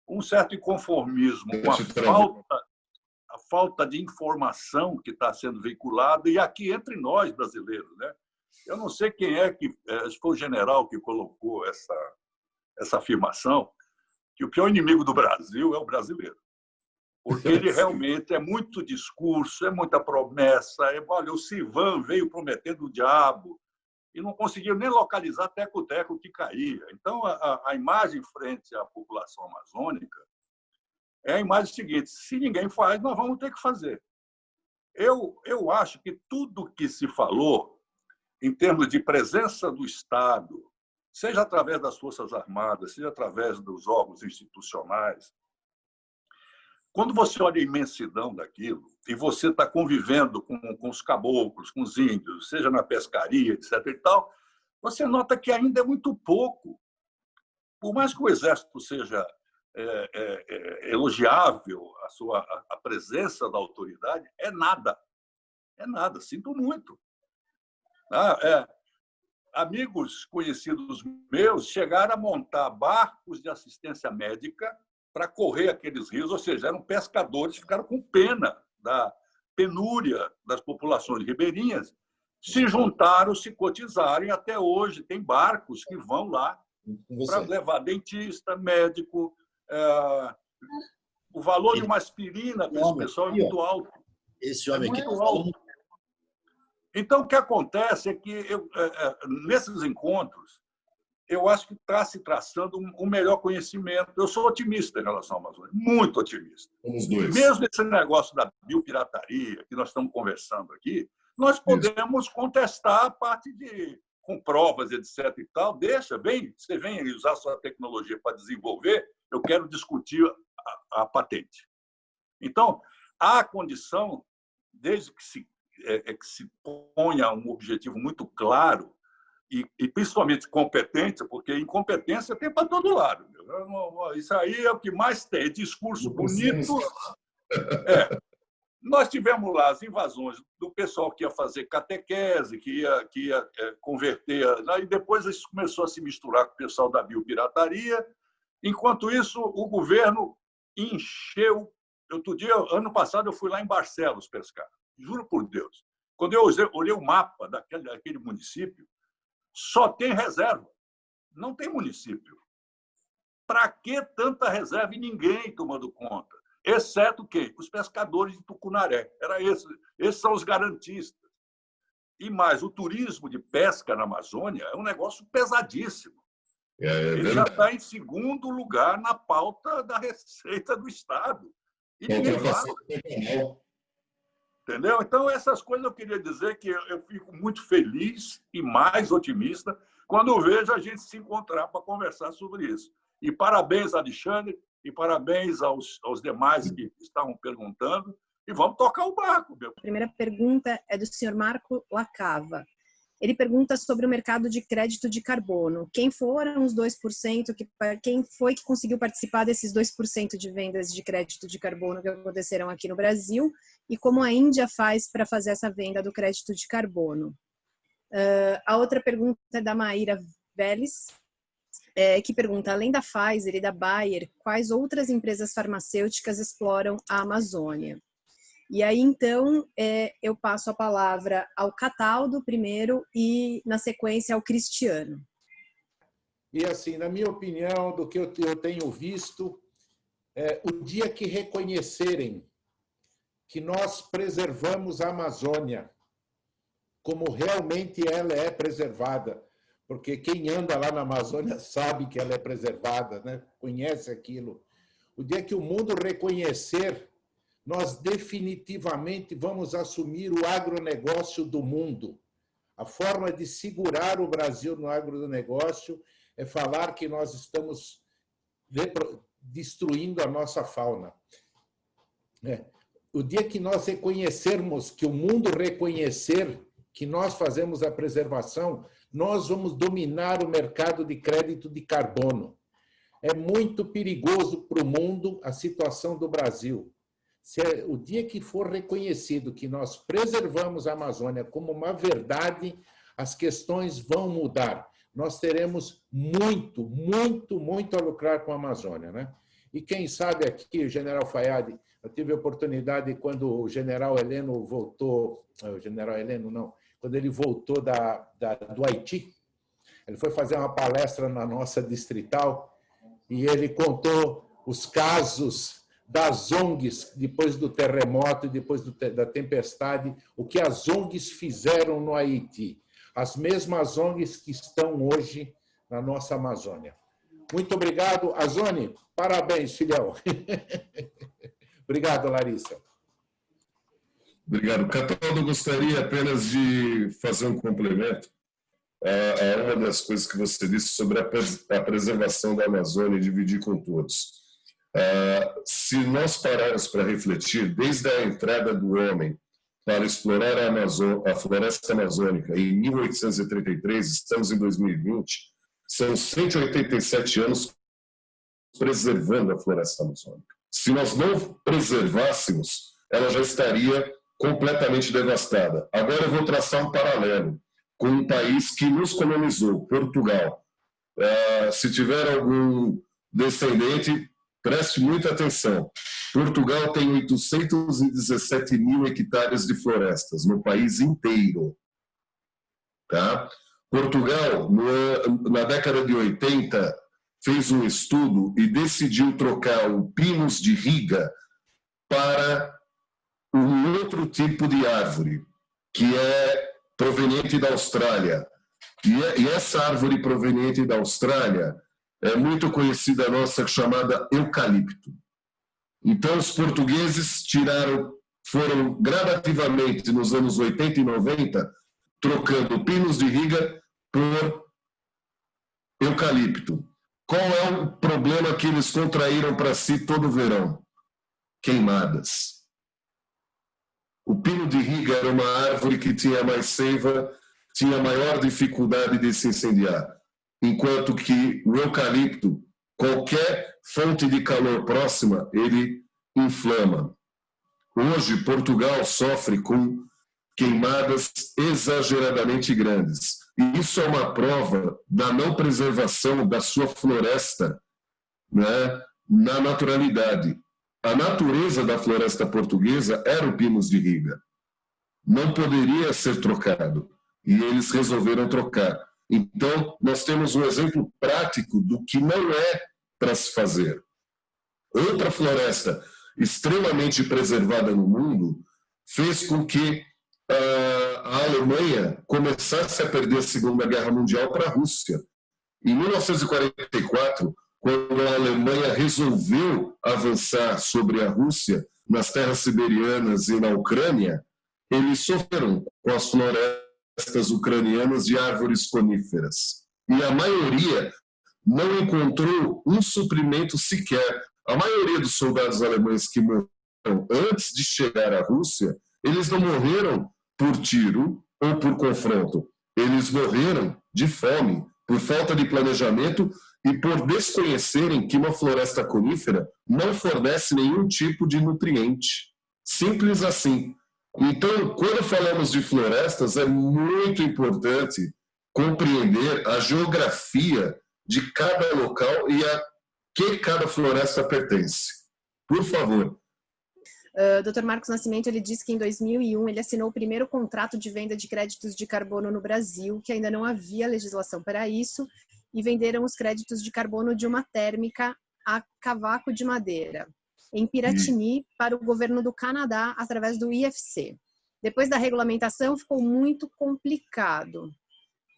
um certo inconformismo com a falta de informação que está sendo veiculada, e aqui entre nós brasileiros, né? Eu não sei quem é que foi o general que colocou essa afirmação, que o pior inimigo do Brasil é o brasileiro. Porque ele realmente é muito discurso, é muita promessa. Olha, o Sivan veio prometendo o diabo e não conseguiu nem localizar teco-teco que caía. Então, a imagem frente à população amazônica é a imagem seguinte: se ninguém faz, nós vamos ter que fazer. Eu acho que tudo que se falou em termos de presença do Estado, seja através das Forças Armadas, seja através dos órgãos institucionais, quando você olha a imensidão daquilo e você está convivendo com os caboclos, com os índios, seja na pescaria, etc. e tal, você nota que ainda é muito pouco. Por mais que o Exército seja elogiável, a presença da autoridade, é nada. É nada, sinto muito. Amigos conhecidos meus chegaram a montar barcos de assistência médica para correr aqueles rios, ou seja, eram pescadores, ficaram com pena da penúria das populações ribeirinhas, se juntaram, se cotizaram, e até hoje tem barcos que vão lá para levar dentista, médico. O valor de uma aspirina para esse pessoal é muito alto. Esse homem aqui. Então, o que acontece é que, nesses encontros, eu acho que está se traçando um melhor conhecimento. Eu sou otimista em relação à Amazônia, muito otimista. Somos dois. Mesmo esse negócio da biopirataria, que nós estamos conversando aqui, nós podemos contestar a parte com provas, etc. e tal. Você vem usar a sua tecnologia para desenvolver, eu quero discutir a patente. Então, há condição, desde que se ponha um objetivo muito claro e principalmente competente, porque incompetência tem para todo lado. Isso aí é o que mais tem, discurso bonito. Nós tivemos lá as invasões do pessoal que ia fazer catequese, que ia converter, e depois isso começou a se misturar com o pessoal da biopirataria. Enquanto isso, o governo encheu. Ano passado, eu fui lá em Barcelos pescar. Juro por Deus. Quando eu olhei o mapa daquele município, só tem reserva. Não tem município. Para que tanta reserva e ninguém tomando conta? Exceto quem? Os pescadores de Tucunaré. Esses são os garantistas. E mais, o turismo de pesca na Amazônia é um negócio pesadíssimo. Ele já está em segundo lugar na pauta da Receita do Estado. E ninguém fala. Entendeu? Então, essas coisas eu queria dizer que eu fico muito feliz e mais otimista quando vejo a gente se encontrar para conversar sobre isso. E parabéns, Alexandre, e parabéns aos demais que estavam perguntando. E vamos tocar o barco, meu. A primeira pergunta é do senhor Marco Lacava. Ele pergunta sobre o mercado de crédito de carbono. Quem foram os 2%? Quem foi que conseguiu participar desses 2% de vendas de crédito de carbono que aconteceram aqui no Brasil? E como a Índia faz para fazer essa venda do crédito de carbono? A outra pergunta é da Maíra Vélez, que pergunta, além da Pfizer e da Bayer, quais outras empresas farmacêuticas exploram a Amazônia? E aí, então, eu passo a palavra ao Cataldo primeiro e, na sequência, ao Cristiano. E, assim, na minha opinião, do que eu tenho visto, o dia que reconhecerem que nós preservamos a Amazônia como realmente ela é preservada, porque quem anda lá na Amazônia sabe que ela é preservada, né? Conhece aquilo. O dia que o mundo reconhecer, nós definitivamente vamos assumir o agronegócio do mundo. A forma de segurar o Brasil no agronegócio é falar que nós estamos destruindo a nossa fauna. O dia que nós reconhecermos, que o mundo reconhecer que nós fazemos a preservação, nós vamos dominar o mercado de crédito de carbono. É muito perigoso para o mundo a situação do Brasil. O dia que for reconhecido que nós preservamos a Amazônia como uma verdade, as questões vão mudar. Nós teremos muito, muito, muito a lucrar com a Amazônia, né? E quem sabe aqui, o general Fayad, eu tive a oportunidade quando o general Heleno voltou, o general Heleno não, quando ele voltou do Haiti, ele foi fazer uma palestra na nossa distrital e ele contou os casos das ONGs, depois do terremoto e depois da tempestade, o que as ONGs fizeram no Haiti. As mesmas ONGs que estão hoje na nossa Amazônia. Muito obrigado. Azone, parabéns, filhão. Obrigado, Larissa. Obrigado. Cataldo, eu gostaria apenas de fazer um complemento a uma das coisas que você disse sobre a preservação da Amazônia e dividir com todos. Se nós pararmos para refletir, desde a entrada do homem para explorar a floresta amazônica em 1833, estamos em 2020, são 187 anos preservando a floresta amazônica. Se nós não preservássemos, ela já estaria completamente devastada. Agora eu vou traçar um paralelo com um país que nos colonizou, Portugal. Se tiver algum descendente, preste muita atenção. Portugal tem 817 mil hectares de florestas no país inteiro. Tá? Portugal, na década de 80, fez um estudo e decidiu trocar o pinus de Riga para um outro tipo de árvore, que é proveniente da Austrália. E essa árvore proveniente da Austrália é muito conhecida nossa, chamada eucalipto. Então, os portugueses foram gradativamente, nos anos 80 e 90, trocando pinos de Riga por eucalipto. Qual é o problema que eles contraíram para si todo o verão? Queimadas. O pino de Riga era uma árvore que tinha mais seiva, tinha maior dificuldade de se incendiar, enquanto que o eucalipto, qualquer fonte de calor próxima, ele inflama. Hoje, Portugal sofre com queimadas exageradamente grandes. E isso é uma prova da não preservação da sua floresta, né, na naturalidade. A natureza da floresta portuguesa era o pinus de Riga. Não poderia ser trocado. E eles resolveram trocar. Então, nós temos um exemplo prático do que não é para se fazer. Outra floresta extremamente preservada no mundo fez com que a Alemanha começasse a perder a Segunda Guerra Mundial para a Rússia. Em 1944, quando a Alemanha resolveu avançar sobre a Rússia nas terras siberianas e na Ucrânia, eles sofreram com as florestas ucranianas de árvores coníferas. E a maioria não encontrou um suprimento sequer. A maioria dos soldados alemães que morreram antes de chegar à Rússia, eles não morreram por tiro ou por confronto. Eles morreram de fome, por falta de planejamento e por desconhecerem que uma floresta conífera não fornece nenhum tipo de nutriente. Simples assim. Então, quando falamos de florestas, é muito importante compreender a geografia de cada local e a que cada floresta pertence. Por favor. Dr. Marcos Nascimento, ele disse que em 2001 ele assinou o primeiro contrato de venda de créditos de carbono no Brasil, que ainda não havia legislação para isso, e venderam os créditos de carbono de uma térmica a Cavaco de Madeira, em Piratini, para o governo do Canadá, através do IFC. Depois da regulamentação, ficou muito complicado.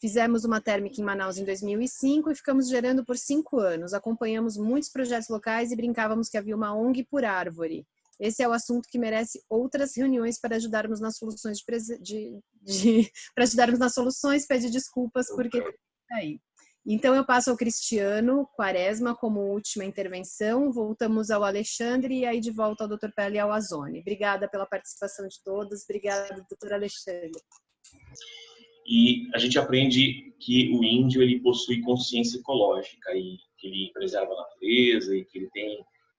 Fizemos uma térmica em Manaus em 2005 e ficamos gerando por 5 anos. Acompanhamos muitos projetos locais e brincávamos que havia uma ONG por árvore. Esse é o assunto que merece outras reuniões para ajudarmos nas soluções para ajudarmos nas soluções. Pede desculpas porque está aí. Então eu passo ao Cristiano Quaresma como última intervenção. Voltamos ao Alexandre e aí de volta ao Dr. Pella e ao Azone. Obrigada pela participação de todos. Obrigada, Dr. Alexandre. E a gente aprende que o índio ele possui consciência ecológica e que ele preserva a natureza e que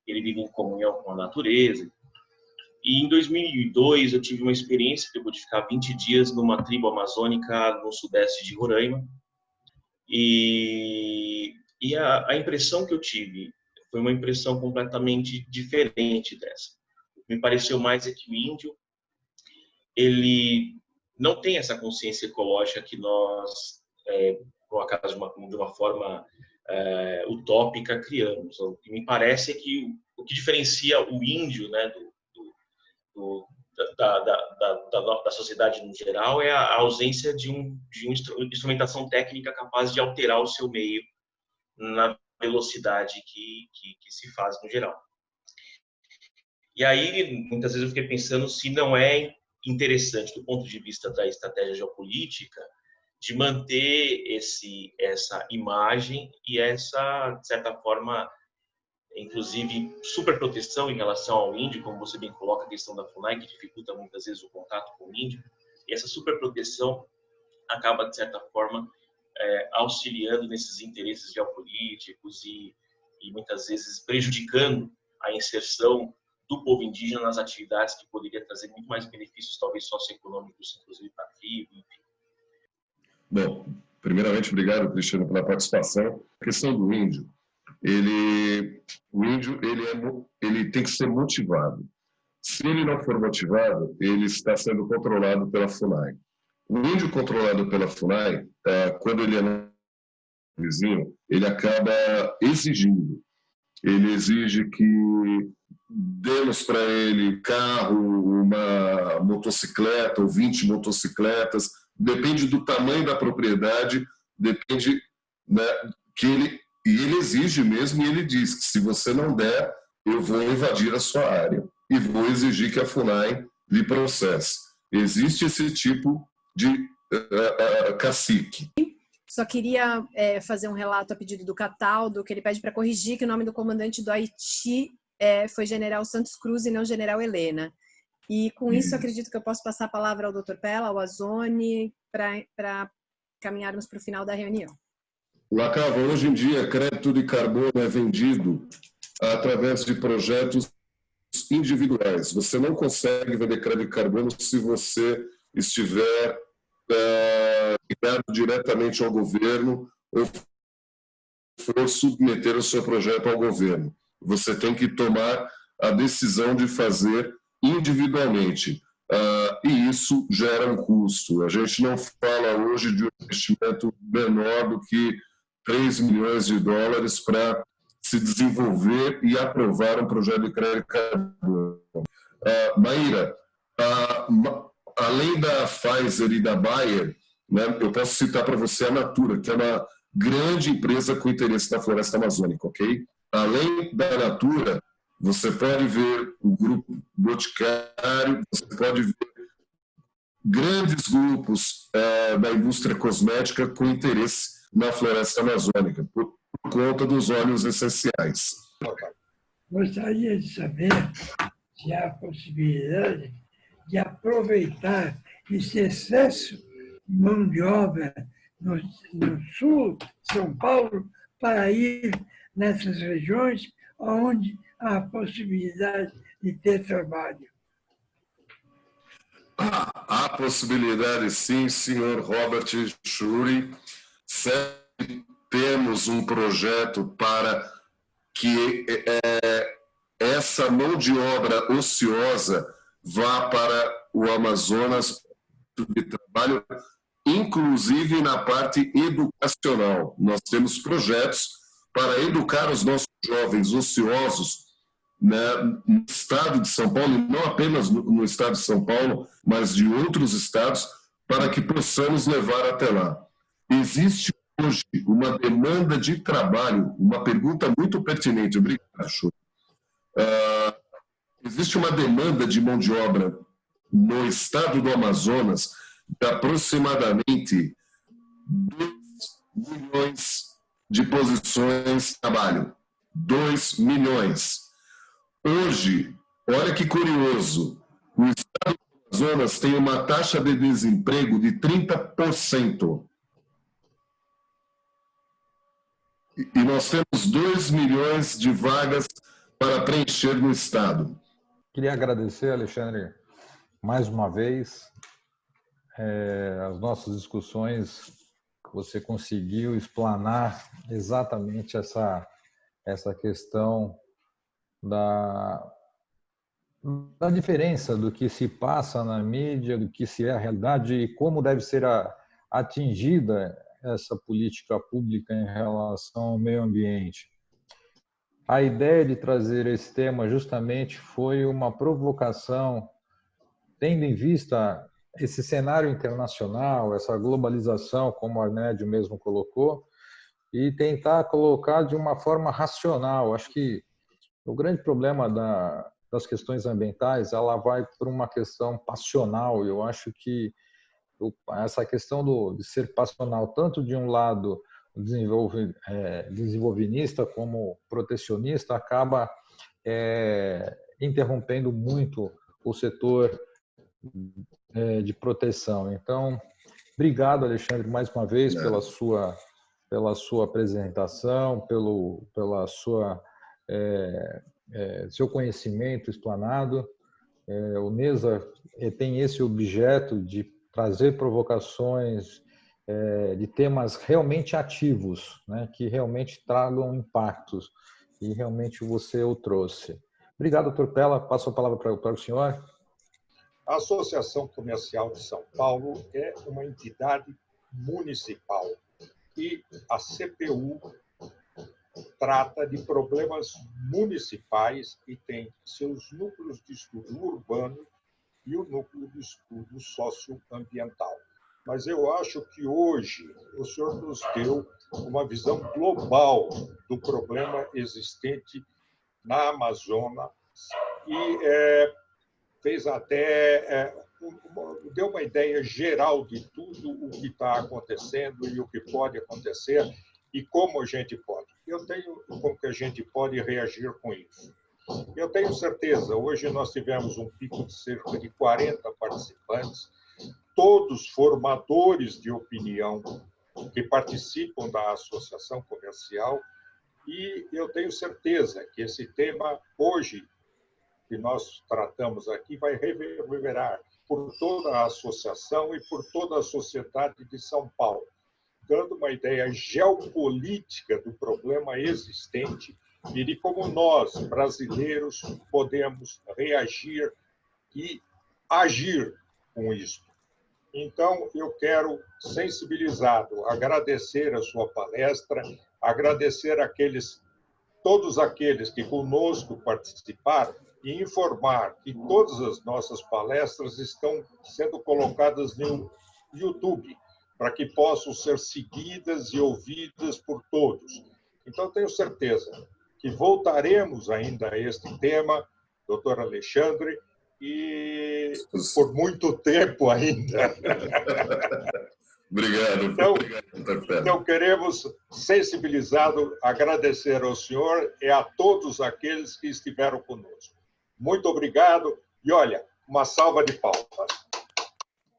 ele vive em comunhão com a natureza. E em 2002 eu tive uma experiência que eu pude ficar 20 dias numa tribo amazônica no sudeste de Roraima. E a impressão que eu tive foi uma impressão completamente diferente dessa. O que me pareceu mais é que o índio ele não tem essa consciência ecológica que nós, por acaso de uma forma utópica, criamos. O que me parece é que o que diferencia o índio, né, da sociedade no geral é a ausência de uma instrumentação técnica capaz de alterar o seu meio na velocidade que se faz no geral. E aí, muitas vezes eu fiquei pensando se não é interessante, do ponto de vista da estratégia geopolítica, de manter essa imagem e essa, de certa forma, inclusive, superproteção em relação ao índio, como você bem coloca a questão da FUNAI, que dificulta muitas vezes o contato com o índio, e essa superproteção acaba, de certa forma, auxiliando nesses interesses geopolíticos e muitas vezes prejudicando a inserção do povo indígena nas atividades que poderia trazer muito mais benefícios, talvez socioeconômicos, inclusive para a tribo, enfim. Bom, primeiramente, obrigado, Cristiano, pela participação. A questão do índio, o índio ele tem que ser motivado. Se ele não for motivado, ele está sendo controlado pela FUNAI. O índio controlado pela FUNAI, quando ele é vizinho, ele acaba exigindo. Ele exige que demos para ele carro, uma motocicleta ou 20 motocicletas, depende do tamanho da propriedade, depende, né, ele exige mesmo, e ele diz que se você não der, eu vou invadir a sua área e vou exigir que a FUNAI lhe processe. Existe esse tipo de cacique. Só queria fazer um relato a pedido do Cataldo, que ele pede para corrigir que o nome do comandante do Haiti foi General Santos Cruz e não General Helena. E com isso, acredito que eu posso passar a palavra ao Dr. Pella, ao Azone, para caminharmos para o final da reunião. Lacava, hoje em dia, crédito de carbono é vendido através de projetos individuais. Você não consegue vender crédito de carbono se você estiver ligado diretamente ao governo ou for submeter o seu projeto ao governo. Você tem que tomar a decisão de fazer individualmente. E isso gera um custo. A gente não fala hoje de um investimento menor do que 3 milhões de dólares para se desenvolver e aprovar um projeto de crédito de carbono. Maíra, além da Pfizer e da Bayer, né, eu posso citar para você a Natura, que é uma grande empresa com interesse na floresta amazônica, ok? Além da Natura, você pode ver o grupo Boticário, você pode ver grandes grupos da indústria cosmética com interesse na floresta amazônica, por conta dos óleos essenciais. Gostaria de saber se há a possibilidade de aproveitar esse excesso de mão de obra no sul de São Paulo para ir nessas regiões onde há a possibilidade de ter trabalho. Há possibilidade, sim, senhor Robert Schuri. Temos um projeto para que essa mão de obra ociosa vá para o Amazonas de trabalho, inclusive na parte educacional. Nós temos projetos para educar os nossos jovens ociosos, né, no estado de São Paulo, e não apenas no estado de São Paulo, mas de outros estados, para que possamos levar até lá. Existe hoje uma demanda de trabalho, uma pergunta muito pertinente, obrigado, Chu. Existe uma demanda de mão de obra no estado do Amazonas de aproximadamente 2 milhões de posições de trabalho. 2 milhões. Hoje, olha que curioso, o estado do Amazonas tem uma taxa de desemprego de 30%. E nós temos 2 milhões de vagas para preencher no estado. Queria agradecer, Alexandre, mais uma vez, as nossas discussões, que você conseguiu explanar exatamente essa questão da diferença do que se passa na mídia, do que se é a realidade e como deve ser atingida essa política pública em relação ao meio ambiente. A ideia de trazer esse tema justamente foi uma provocação, tendo em vista esse cenário internacional, essa globalização, como o Arnédio mesmo colocou, e tentar colocar de uma forma racional. Acho que o grande problema das questões ambientais, ela vai por uma questão passional. Eu acho que essa questão de ser passional, tanto de um lado desenvolvinista como protecionista, acaba interrompendo muito o setor de proteção. Então, obrigado, Alexandre, mais uma vez pela sua apresentação, pela seu conhecimento explanado. O NESA tem esse objeto de trazer provocações de temas realmente ativos, né, que realmente tragam impactos, e realmente você o trouxe. Obrigado, doutor Pella. Passo a palavra para o senhor. A Associação Comercial de São Paulo é uma entidade municipal e a CPU trata de problemas municipais e tem seus núcleos de estudo urbano e o núcleo de estudo socioambiental. Mas eu acho que hoje o senhor nos deu uma visão global do problema existente na Amazônia e fez até deu uma ideia geral de tudo o que está acontecendo e o que pode acontecer e como a gente pode. Como que a gente pode reagir com isso. Eu tenho certeza, hoje nós tivemos um pico de cerca de 40 participantes, todos formadores de opinião que participam da associação comercial, e eu tenho certeza que esse tema, hoje, que nós tratamos aqui, vai reverberar por toda a associação e por toda a sociedade de São Paulo, dando uma ideia geopolítica do problema existente e de como nós, brasileiros, podemos reagir e agir com isso. Então, eu quero, sensibilizado, agradecer a sua palestra, agradecer todos aqueles que conosco participaram e informar que todas as nossas palestras estão sendo colocadas no YouTube. para que possam ser seguidas e ouvidas por todos. Então, tenho certeza que voltaremos ainda a este tema, doutor Alexandre, e por muito tempo ainda. Obrigado. Então, queremos, sensibilizado, agradecer ao senhor e a todos aqueles que estiveram conosco. Muito obrigado e, olha, uma salva de palmas.